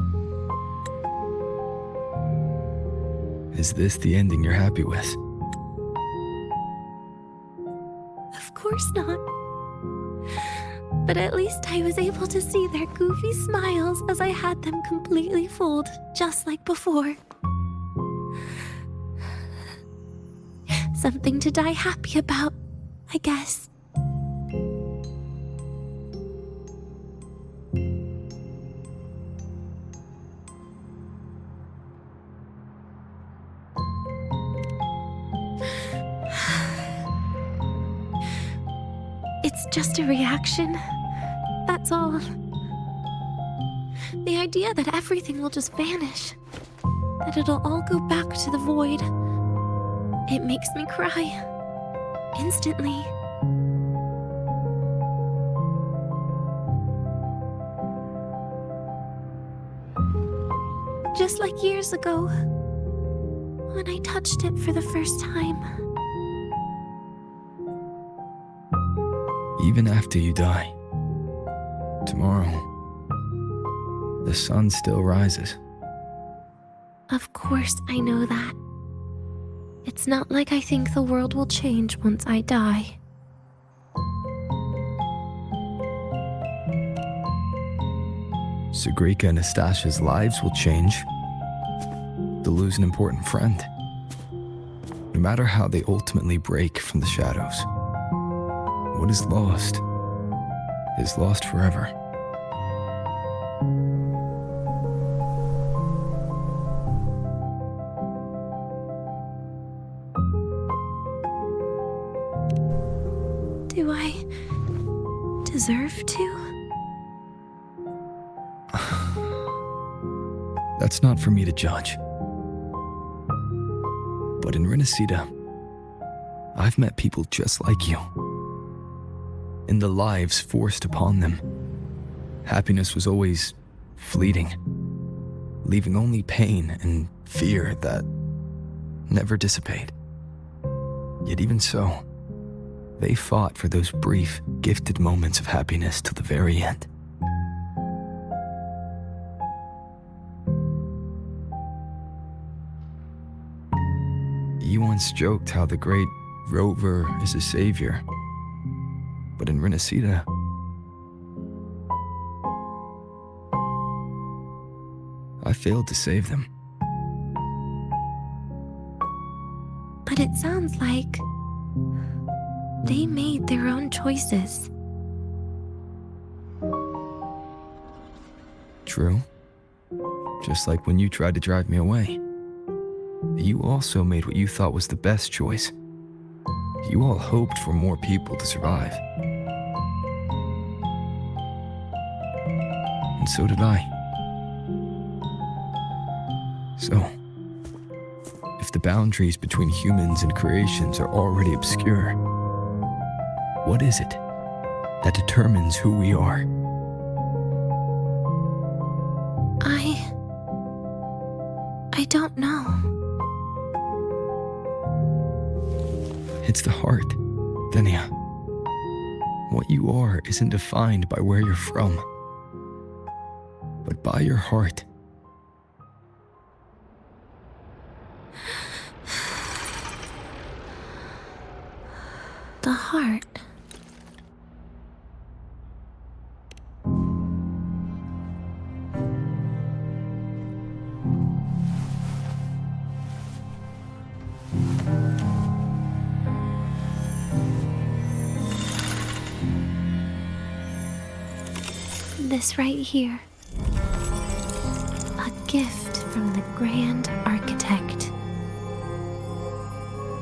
Is this the ending you're happy with? Of course not. But at least I was able to see their goofy smiles as I had them completely fooled, just like before. Something to die happy about, I guess. It's just a reaction. That's all. The idea that everything will just vanish, that it'll all go back to the void, it makes me cry. Instantly. Just like years ago, when I touched it for the first time. Even after you die, tomorrow, the sun still rises. Of course I know that. It's not like I think the world will change once I die. Sigrika and Nastasha's lives will change. They'll lose an important friend. No matter how they ultimately break from the shadows, what is lost forever. Do I deserve to? That's not for me to judge. But in Renacida, I've met people just like you. In the lives forced upon them, happiness was always fleeting, leaving only pain and fear that never dissipate. Yet even so, they fought for those brief, gifted moments of happiness till the very end. You once joked how the great Rover is a savior. But in Renacida, I failed to save them. But it sounds like they made their own choices. True. Just like when you tried to drive me away. You also made what you thought was the best choice. You all hoped for more people to survive. And so did I. So, if the boundaries between humans and creations are already obscure, what is it that determines who we are? I don't know. It's the heart, Denia. What you are isn't defined by where you're from, but by your heart. The heart. This right here. A gift from the Grand Architect.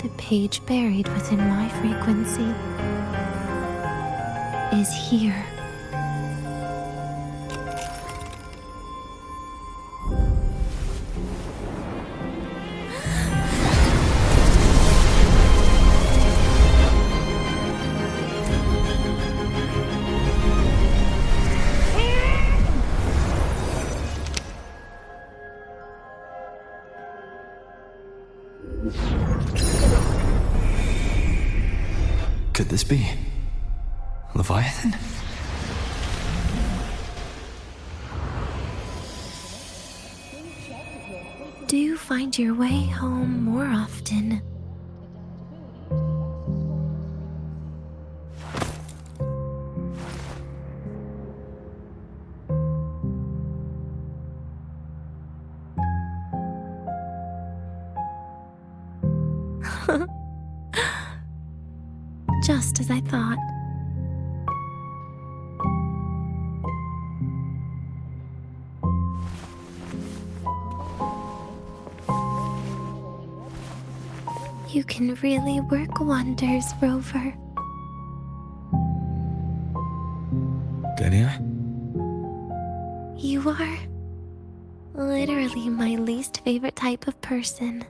The page buried within my frequency is here. Could this be Leviathan? Do you find your way home more often? Just as I thought. You can really work wonders, Rover. Denia? You are literally my least favorite type of person.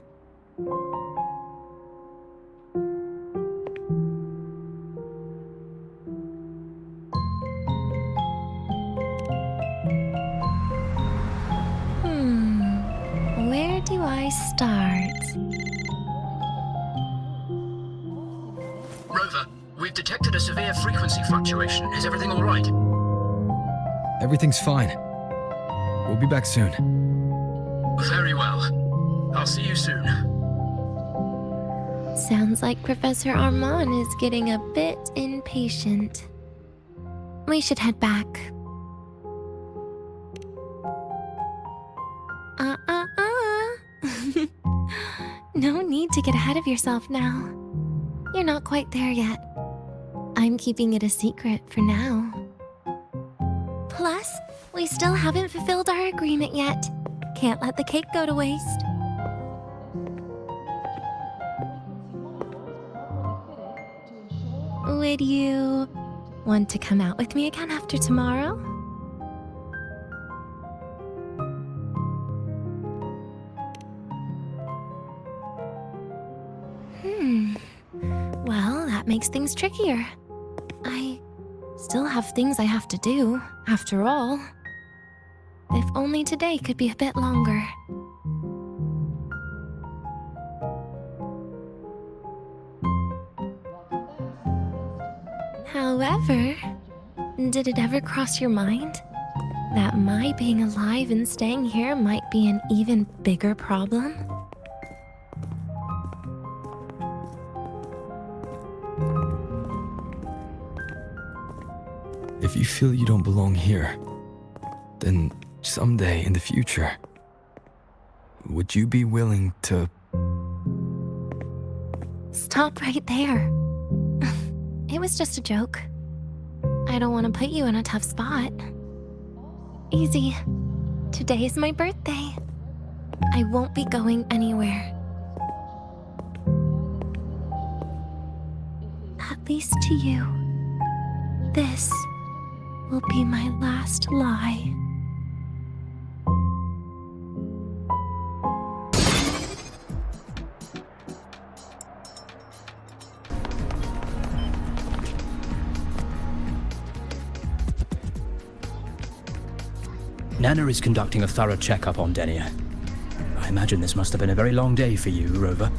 Where do I start? Rover, we've detected a severe frequency fluctuation. Is everything all right? Everything's fine. We'll be back soon. Very well. I'll see you soon. Sounds like Professor Armand is getting a bit impatient. We should head back. No need to get ahead of yourself now. You're not quite there yet. I'm keeping it a secret for now. Plus, we still haven't fulfilled our agreement yet. Can't let the cake go to waste. Would you want to come out with me again after tomorrow? Well, that makes things trickier. I still have things I have to do, after all. If only today could be a bit longer. However, did it ever cross your mind that my being alive and staying here might be an even bigger problem? If you feel you don't belong here, then someday in the future, would you be willing to... Stop right there. It was just a joke. I don't want to put you in a tough spot. Easy. Today is my birthday. I won't be going anywhere. At least to you. This will be my last lie. Nana is conducting a thorough checkup on Denia. I imagine this must have been a very long day for you, Rover.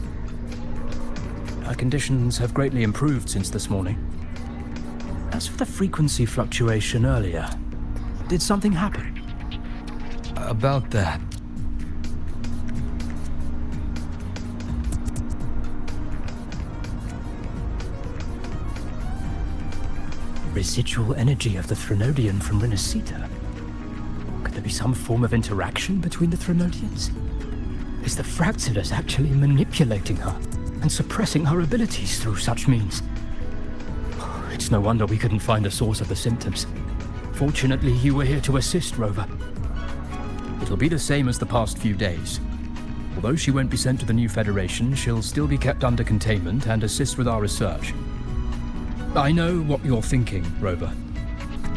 Her conditions have greatly improved since this morning. As for the frequency fluctuation earlier, did something happen? About that. Residual energy of the Threnodian from Renacita. Could there be some form of interaction between the Threnodians? Is the Fractulus actually manipulating her and suppressing her abilities through such means? It's no wonder we couldn't find the source of the symptoms. Fortunately, you were here to assist, Rover. It'll be the same as the past few days. Although she won't be sent to the new Federation, she'll still be kept under containment and assist with our research. I know what you're thinking, Rover.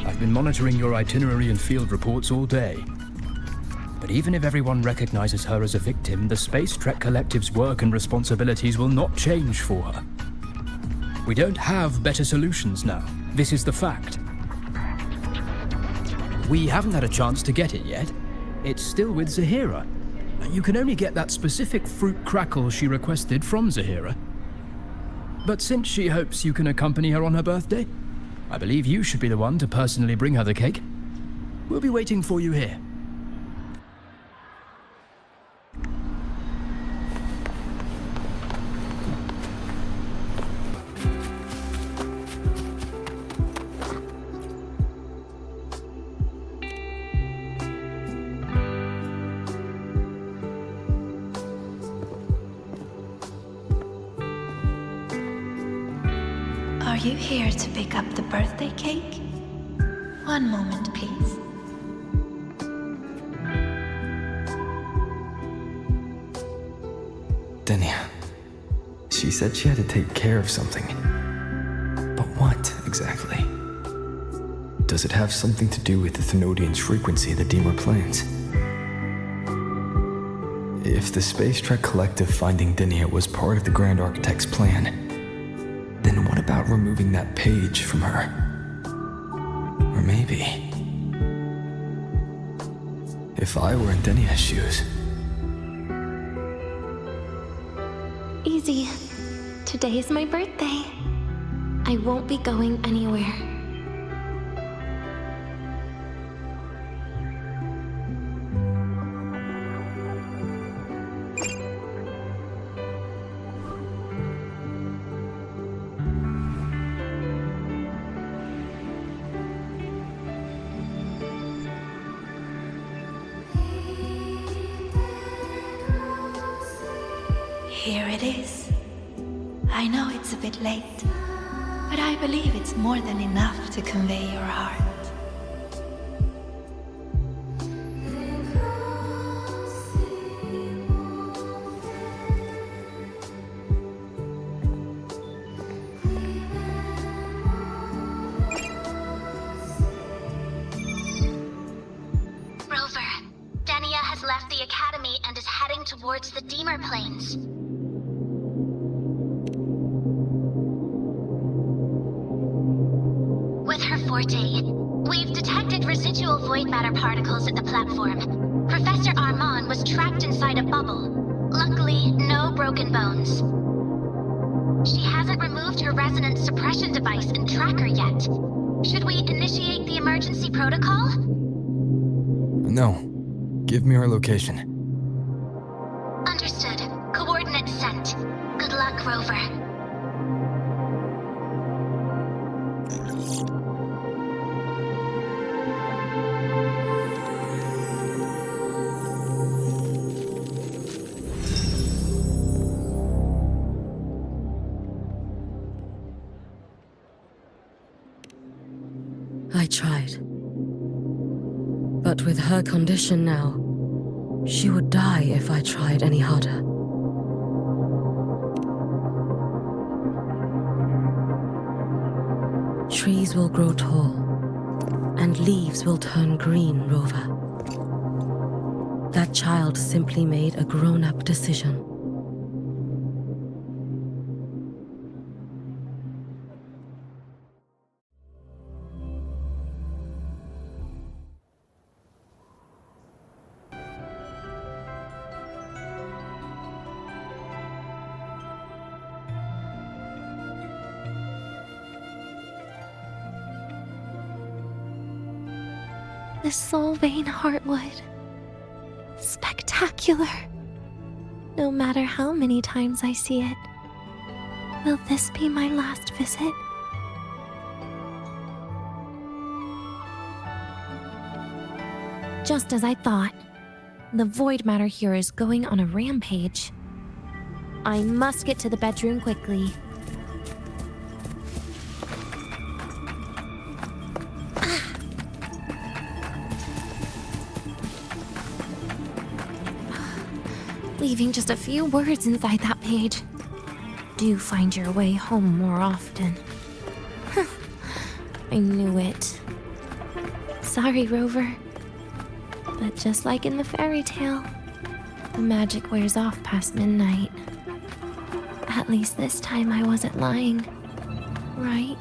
I've been monitoring your itinerary and field reports all day. But even if everyone recognizes her as a victim, the Space Trek Collective's work and responsibilities will not change for her. We don't have better solutions now. This is the fact. We haven't had a chance to get it yet. It's still with Zahira. You can only get that specific fruit crackle she requested from Zahira. But since she hopes you can accompany her on her birthday, I believe you should be the one to personally bring her the cake. We'll be waiting for you here. you here to pick up the birthday cake? One moment, please. Denia. She said she had to take care of something. But what, exactly? Does it have something to do with the Thenodian's frequency the Deemer plans? If the Space Trek Collective finding Denia was part of the Grand Architect's plan, then what about removing that page from her? Or maybe... if I were in Denia's shoes... Easy. Today is my birthday. I won't be going anywhere. Here it is. I know it's a bit late, but I believe it's more than enough to convey your heart. Rover, Denia has left the Academy and is heading towards the Deemer Plains. With her forte, we've detected residual void matter particles at the platform. Professor Armand was trapped inside a bubble. Luckily, no broken bones. She hasn't removed her resonance suppression device and tracker yet. Should we initiate the emergency protocol? No. Give me her location. Understood. Coordinates sent. Good luck, Rover. I tried. But with her condition now, she would die if I tried any harder. Trees will grow tall, and leaves will turn green, Rover. That child simply made a grown-up decision. The Soul Vein Heartwood. Spectacular. No matter how many times I see it. Will this be my last visit? Just as I thought. The void matter here is going on a rampage. I must get to the bedroom quickly. Leaving just a few words inside that page. Do find your way home more often. I knew it. Sorry, Rover. But just like in the fairy tale, the magic wears off past midnight. At least this time I wasn't lying, right?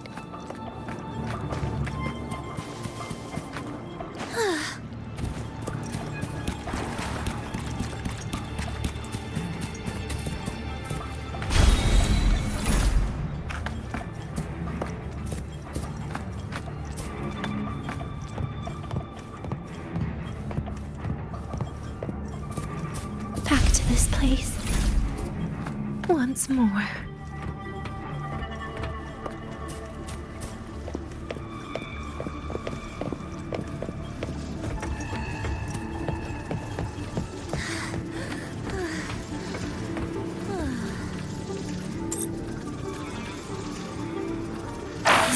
This place once more.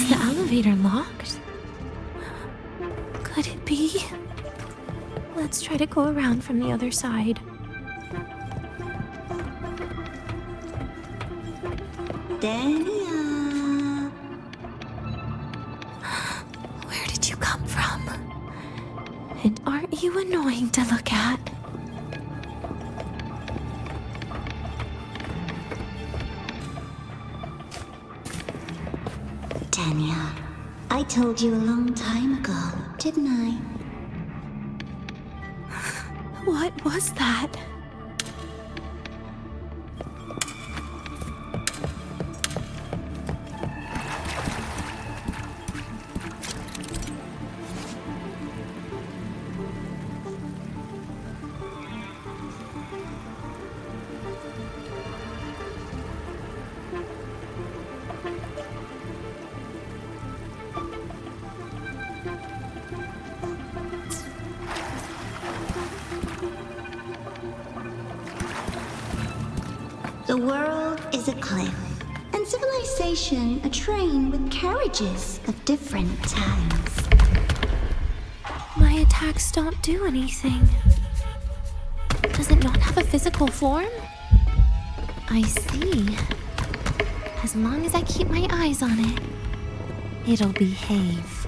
Is the elevator locked? Could it be? Let's try to go around from the other side. Denia. Where did you come from? And aren't you annoying to look at? Denia, I told you a long time ago, didn't I? What was that? The world is a cliff, and civilization a train with carriages of different times. My attacks don't do anything. Does it not have a physical form? I see. As long as I keep my eyes on it, it'll behave.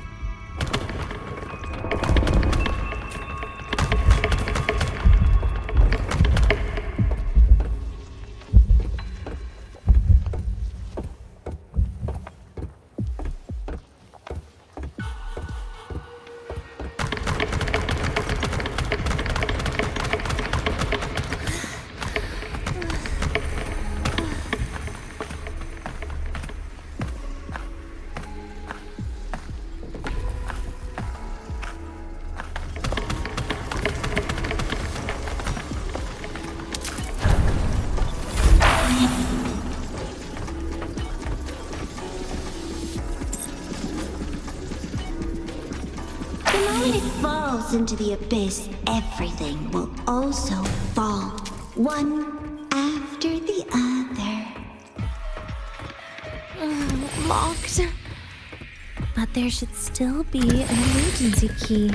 When it falls into the abyss, everything will also fall, one after the other. Locked. But there should still be an emergency key.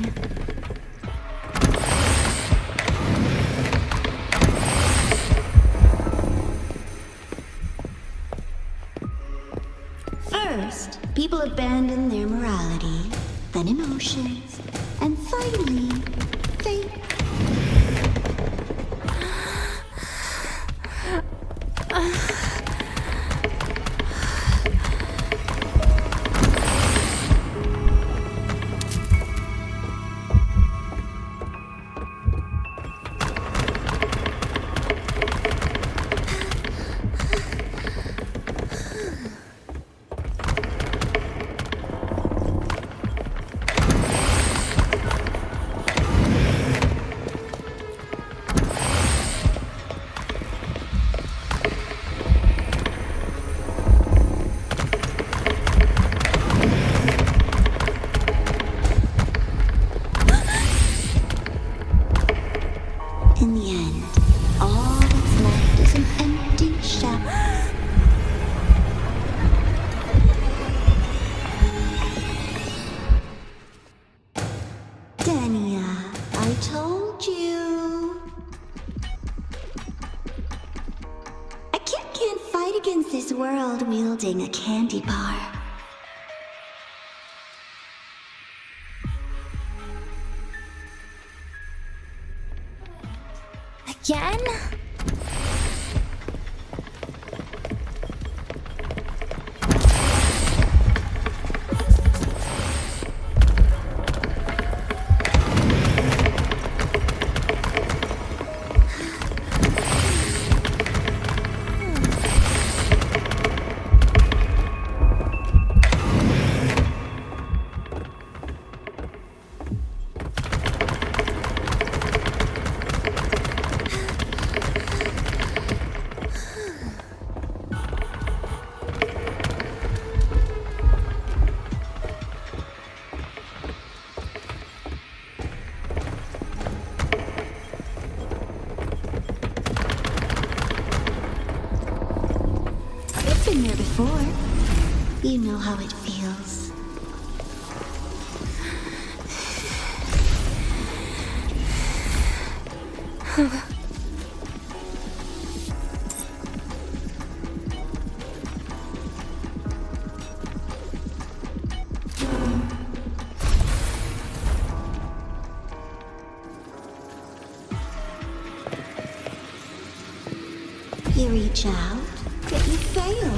First, people abandon their morality, then emotions, and finally, fate. In the end, all that's left is an empty shell. Denia, I told you. A kid can't fight against this world wielding a candy bar. Again? Been there before. You know how it feels. You reach out, yet you fail.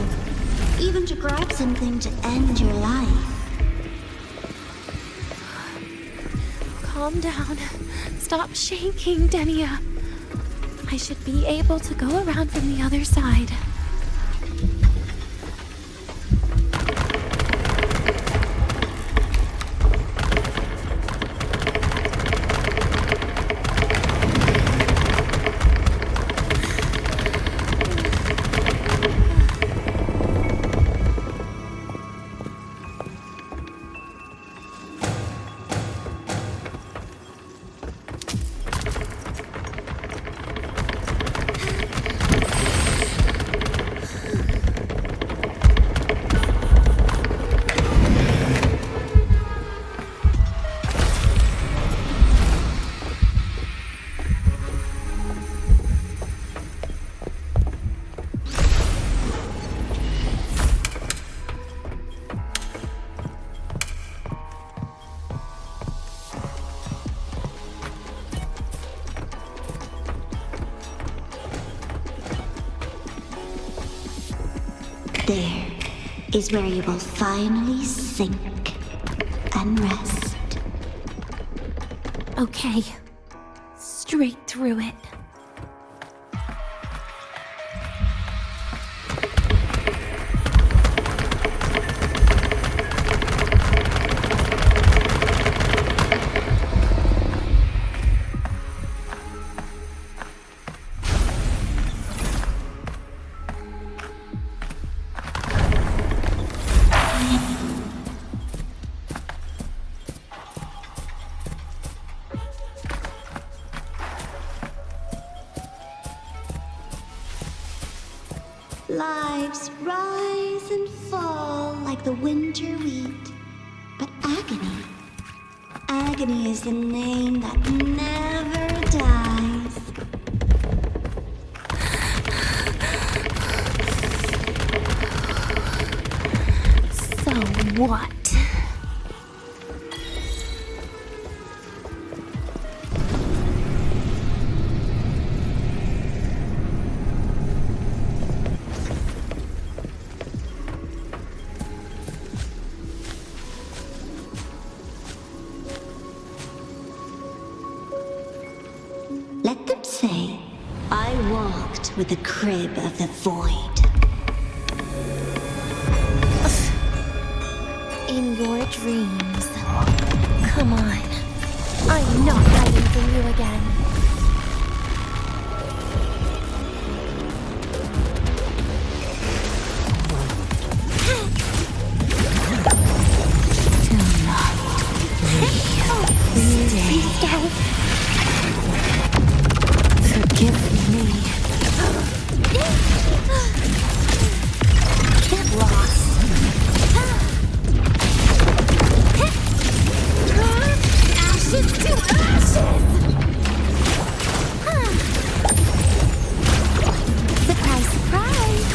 Even to grab something to end your life. Calm down. Stop shaking, Denia. I should be able to go around from the other side. There is where you will finally sink and rest. Okay. Straight through it. Lives rise and fall like the winter wheat. But agony, agony is the name that never dies. So what? Let them say, I walked with the crib of the void. In your dreams. Come on. I'm not hiding from you again. Please don't. Forgive me. Get lost. Ashes to ashes! Surprise, surprise!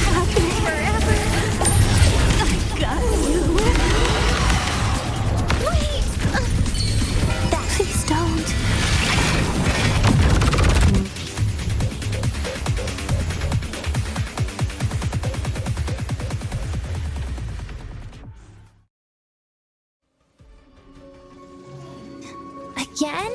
Happy forever! I got you! Wait! Please don't. Again?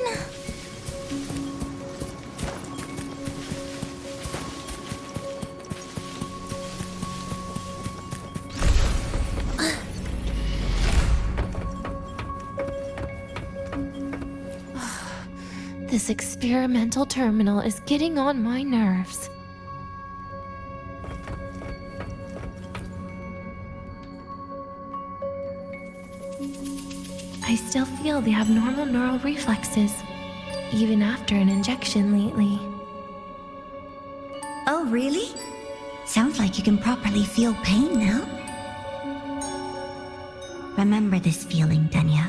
This experimental terminal is getting on my nerves. I still feel the abnormal neural reflexes, even after an injection lately. Oh, really? Sounds like you can properly feel pain now. Remember this feeling, Denia.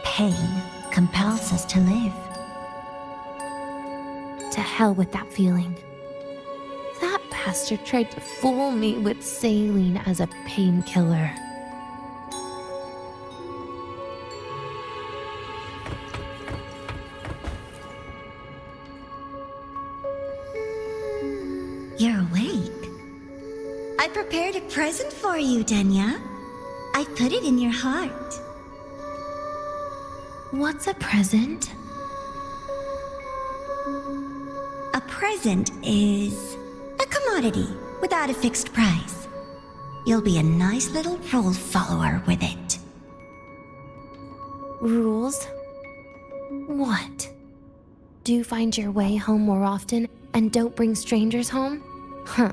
Pain compels us to live. To hell with that feeling. That bastard tried to fool me with saline as a painkiller. You're awake. I prepared a present for you, Denia. I put it in your heart. What's a present? A present is a commodity without a fixed price. You'll be a nice little rule follower with it. Rules? What? Do find your way home more often and don't bring strangers home? Huh.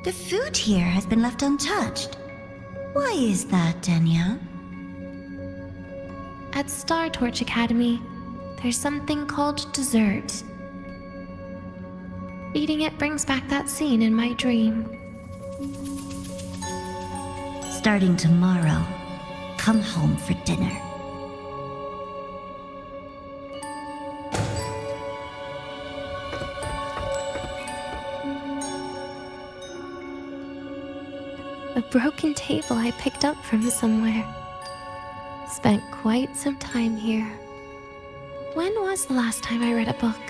The food here has been left untouched. Why is that, Denia? At Star Torch Academy, there's something called dessert. Eating it brings back that scene in my dream. Starting tomorrow, come home for dinner. A broken table I picked up from somewhere. Spent quite some time here. When was the last time I read a book?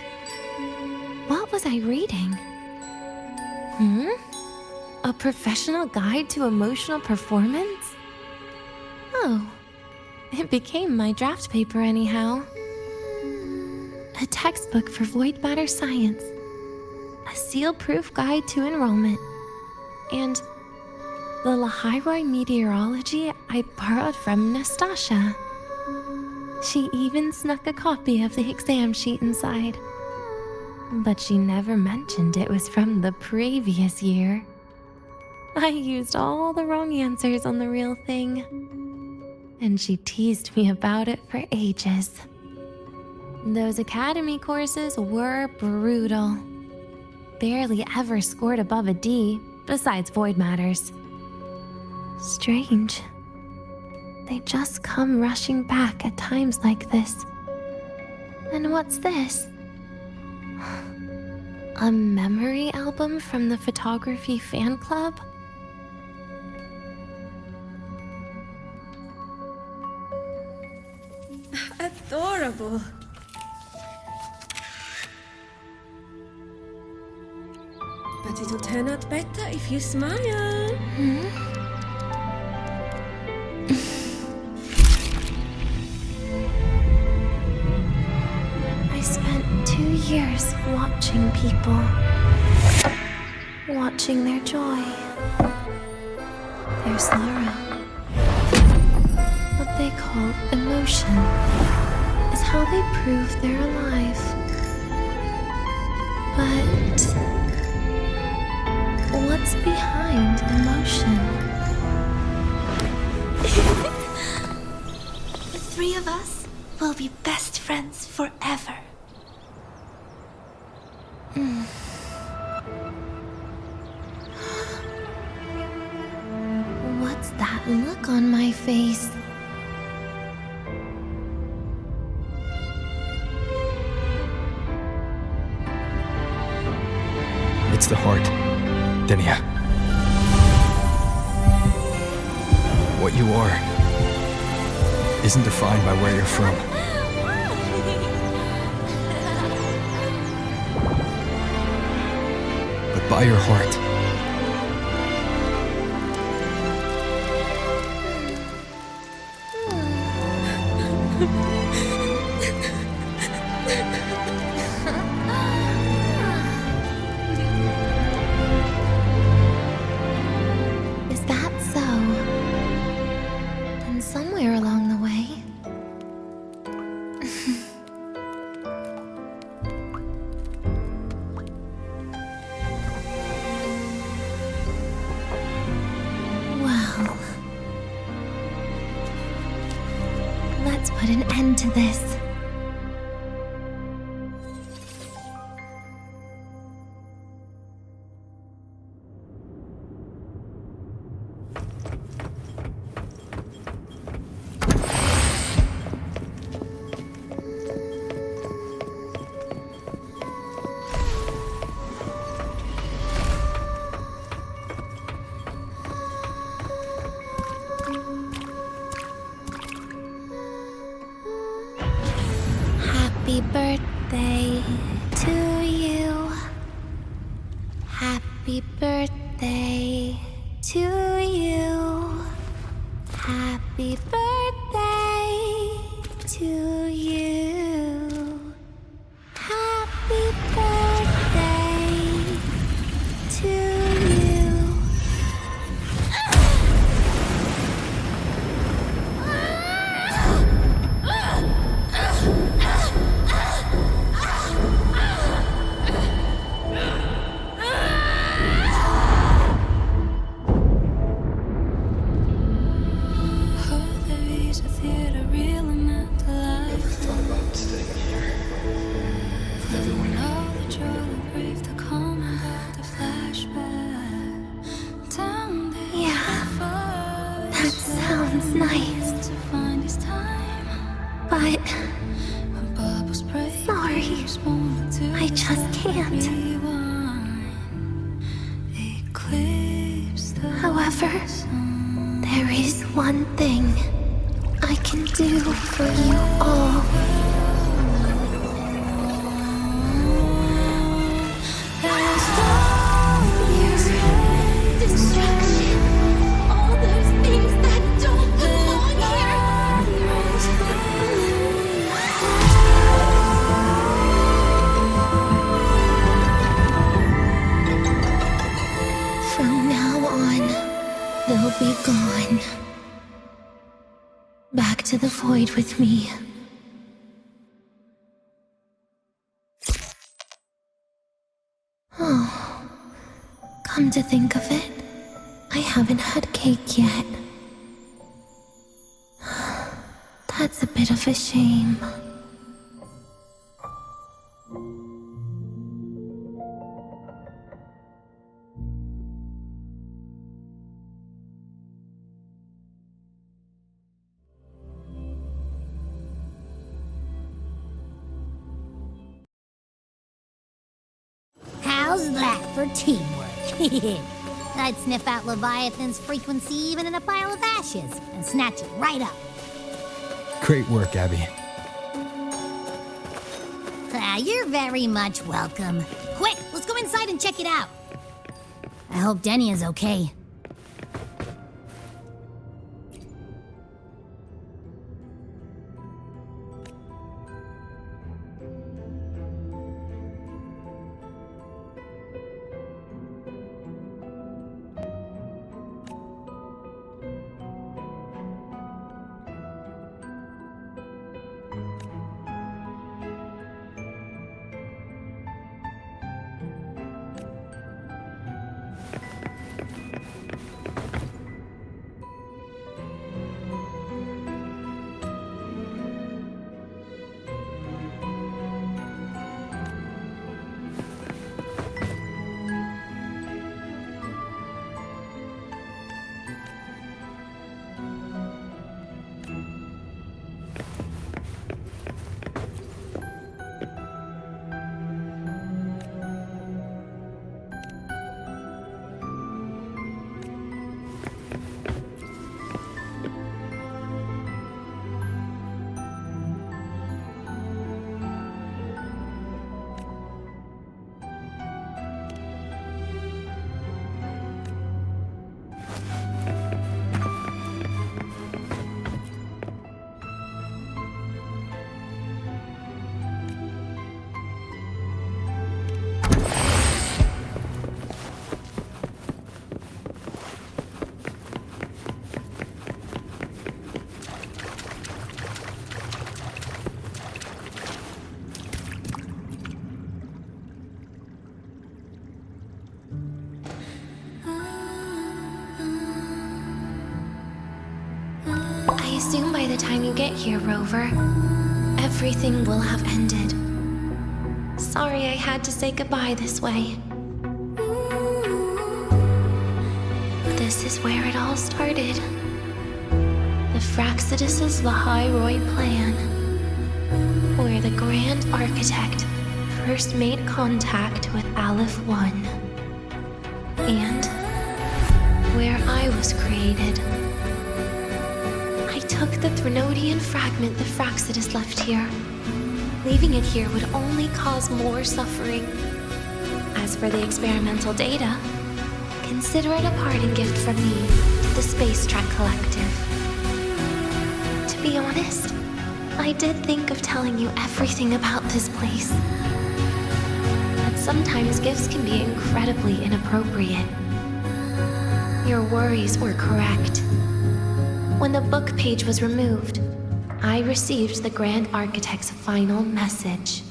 What was I reading? A professional guide to emotional performance? Oh, it became my draft paper anyhow. A textbook for void matter science. A seal-proof guide to enrollment. And the Lahai-Roi meteorology I borrowed from Nastasha. She even snuck a copy of the exam sheet inside. But she never mentioned it was from the previous year. I used all the wrong answers on the real thing. And she teased me about it for ages. Those academy courses were brutal. Barely ever scored above a D, besides void matters. Strange. They just come rushing back at times like this. And what's this? A memory album from the photography fan club? Adorable. But it'll turn out better if you smile. I spent 2 years watching people. Watching their joy. Their sorrow. What they call emotion is how they prove they're alive. But what's behind emotion? The three of us will be best friends forever. What's that look on my face? It's the heart, Denia. What you are isn't defined by where you're from. But by your heart. Is that so? Then somewhere along the way... put an end to this. Happy birthday to you. Happy birthday to you. Happy birthday to you. Happy birthday to you. Nice. But sorry, I just can't. However, there is one thing I can do for you all. They'll be gone. Back to the void with me. Oh, come to think of it, I haven't had cake yet. That's a bit of a shame. How's that for teamwork? I'd sniff out Leviathan's frequency even in a pile of ashes and snatch it right up. Great work, Abby. You're very much welcome. Quick, let's go inside and check it out. I hope Denia's okay. the time you get here, Rover, everything will have ended. Sorry I had to say goodbye this way. This is where it all started. The Fraxidus' Lahai-Roi plan, where the Grand Architect first made contact with Aleph-1, and where I was created. I took the Threnodian fragment the Fraxidus left here. Leaving it here would only cause more suffering. As for the experimental data, consider it a parting gift from me to the Space Trek Collective. To be honest, I did think of telling you everything about this place. But sometimes gifts can be incredibly inappropriate. Your worries were correct. When the book page was removed, I received the Grand Architect's final message.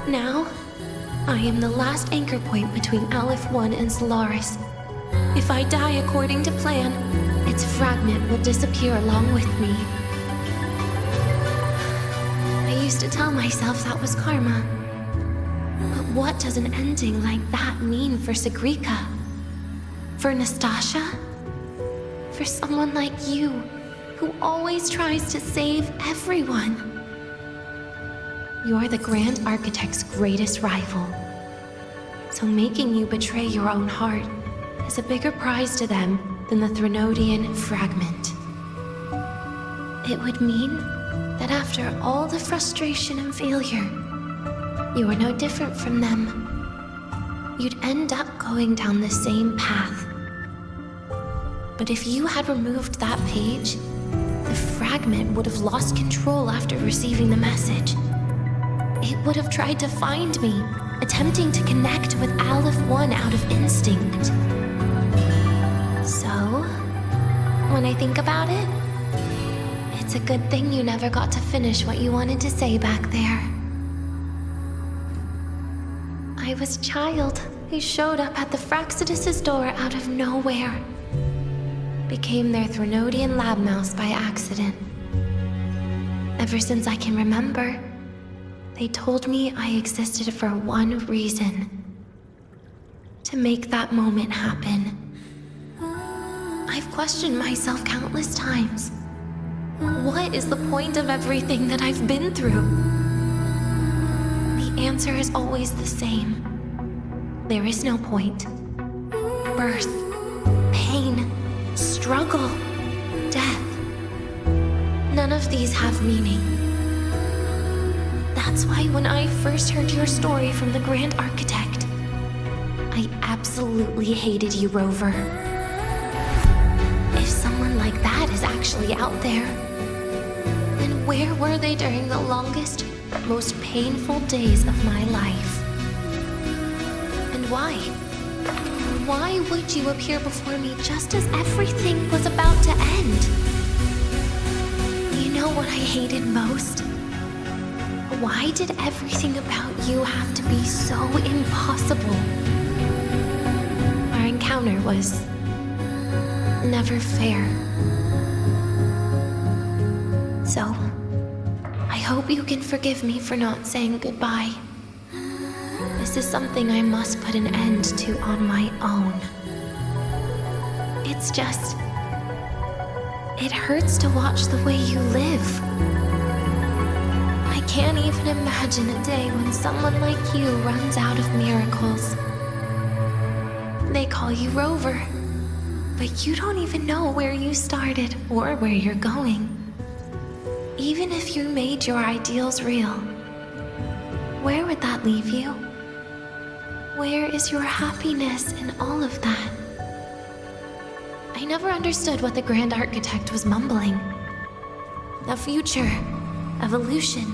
Now, I am the last anchor point between Aleph-1 and Solaris. If I die according to plan, its fragment will disappear along with me. I used to tell myself that was karma. But what does an ending like that mean for Sigrika? For Nastasha? For someone like you, who always tries to save everyone? You're the Grand Architect's greatest rival. So making you betray your own heart is a bigger prize to them than the Threnodian fragment. It would mean that after all the frustration and failure, you are no different from them. You'd end up going down the same path. But if you had removed that page, the fragment would have lost control after receiving the message. It would have tried to find me, attempting to connect with Aleph-1 out of instinct. So, when I think about it, it's a good thing you never got to finish what you wanted to say back there. I was a child who showed up at the Fraxidus' door out of nowhere. Became their Threnodian lab mouse by accident. Ever since I can remember, they told me I existed for one reason. To make that moment happen. I've questioned myself countless times. What is the point of everything that I've been through? The answer is always the same. There is no point. Birth, pain, struggle, death. None of these have meaning. That's why when I first heard your story from the Grand Architect, I absolutely hated you, Rover. If someone like that is actually out there, then where were they during the longest, most painful days of my life? And why? Why would you appear before me just as everything was about to end? You know what I hated most? Why did everything about you have to be so impossible? Our encounter was never fair. So, I hope you can forgive me for not saying goodbye. This is something I must put an end to on my own. It's just... it hurts to watch the way you live. I can't even imagine a day when someone like you runs out of miracles. They call you Rover, but you don't even know where you started or where you're going. Even if you made your ideals real, where would that leave you? Where is your happiness in all of that? I never understood what the Grand Architect was mumbling. The future, evolution,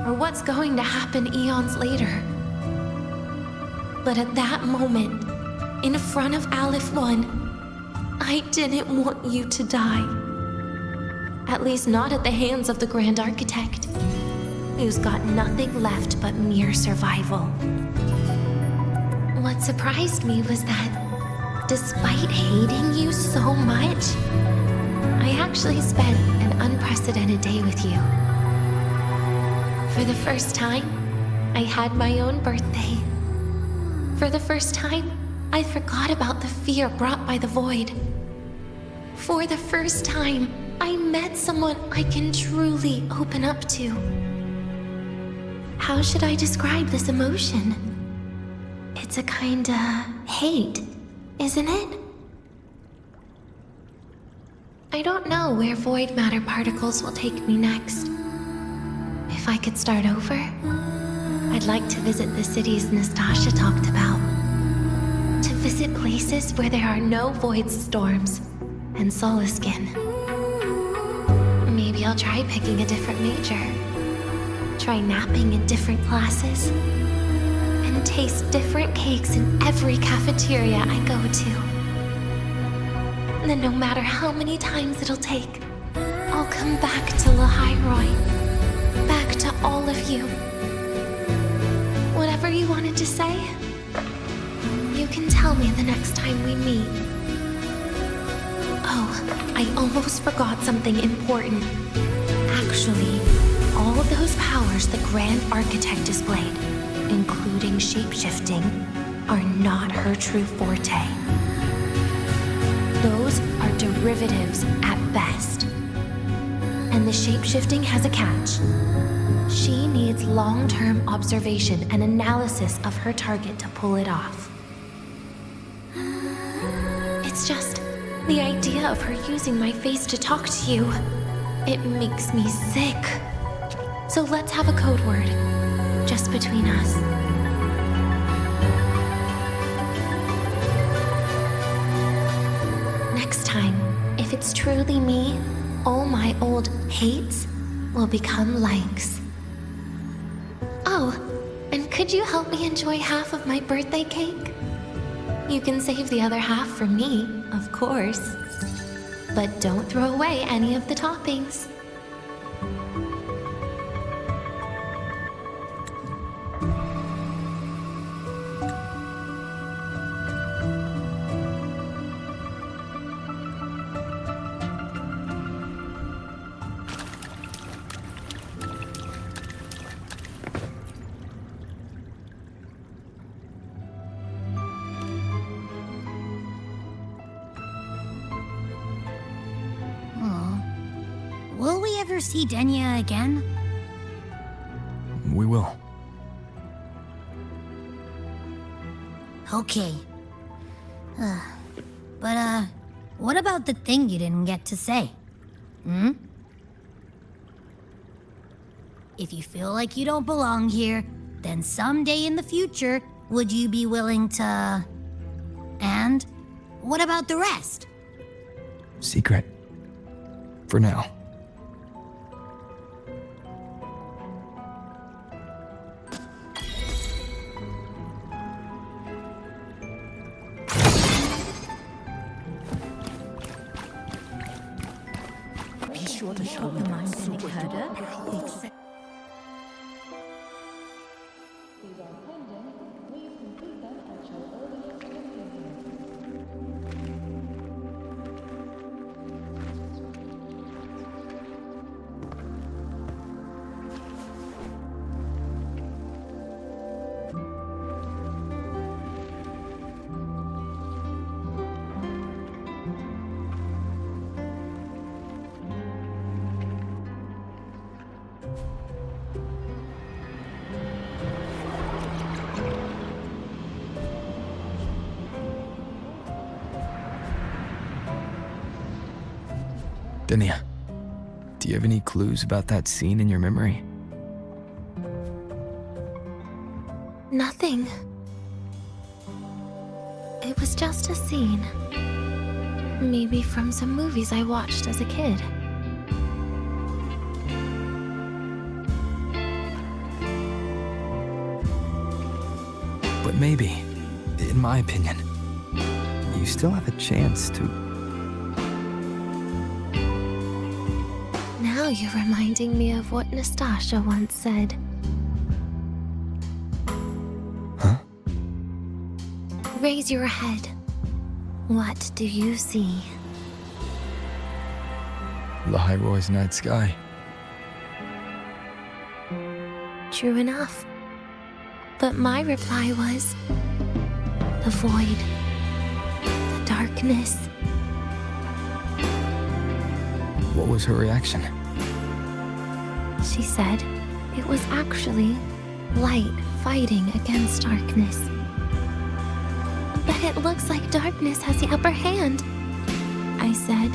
or what's going to happen eons later. But at that moment, in front of Aleph-1, I didn't want you to die. At least not at the hands of the Grand Architect, who's got nothing left but mere survival. What surprised me was that Despite hating you so much, I actually spent an unprecedented day with you. For the first time, I had my own birthday. For the first time, I forgot about the fear brought by the void. For the first time, I met someone I can truly open up to. How should I describe this emotion? It's a kinda hate, isn't it? I don't know where void matter particles will take me next. If I could start over, I'd like to visit the cities Nastasha talked about. To visit places where there are no void storms and Solaskin. Maybe I'll try picking a different major. Try napping in different classes. And taste different cakes in every cafeteria I go to. Then no matter how many times it'll take, I'll come back to Lahai-Roi. Back to all of you. Whatever you wanted to say, you can tell me the next time we meet. Oh, I almost forgot something important. Actually, all those powers the Grand Architect displayed, including shape-shifting, are not her true forte. Those are derivatives at best. And the shape-shifting has a catch. She needs long-term observation and analysis of her target to pull it off. It's just the idea of her using my face to talk to you. It makes me sick. So let's have a code word, just between us. Next time, if it's truly me, all my old hates will become likes. Oh, and could you help me enjoy half of my birthday cake? You can save the other half for me, of course. But don't throw away any of the toppings. Will we ever see Denia again? We will. Okay. But, what about the thing you didn't get to say? If you feel like you don't belong here, then someday in the future, would you be willing to... And what about the rest? Secret. For now. Be sure to show the mind bending herder. Denia, do you have any clues about that scene in your memory? Nothing. It was just a scene. Maybe from some movies I watched as a kid. But maybe, in my opinion, you still have a chance to... Now you're reminding me of what Nastasha once said. Huh? Raise your head. What do you see? Lahai-Roi's night sky. True enough. But my reply was the void, the darkness. What was her reaction? She said it was actually light fighting against darkness. But it looks like darkness has the upper hand, I said.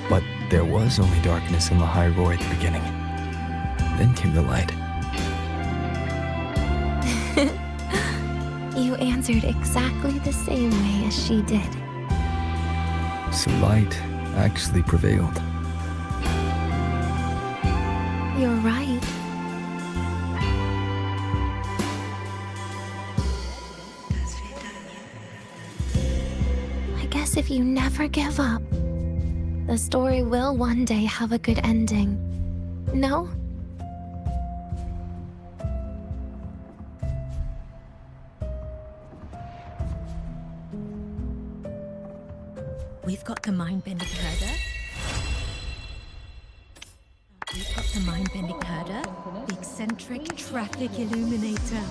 But there was only darkness in Lahai-Roi at the beginning. Then came the light. You answered exactly the same way as she did. So light actually prevailed. You're right. I guess if you never give up, the story will one day have a good ending. No? We've got the mind-bending herder. We've got the mind-bending herder. The eccentric traffic illuminator.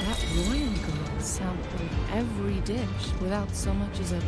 That Royan girl sampled every dish without so much as a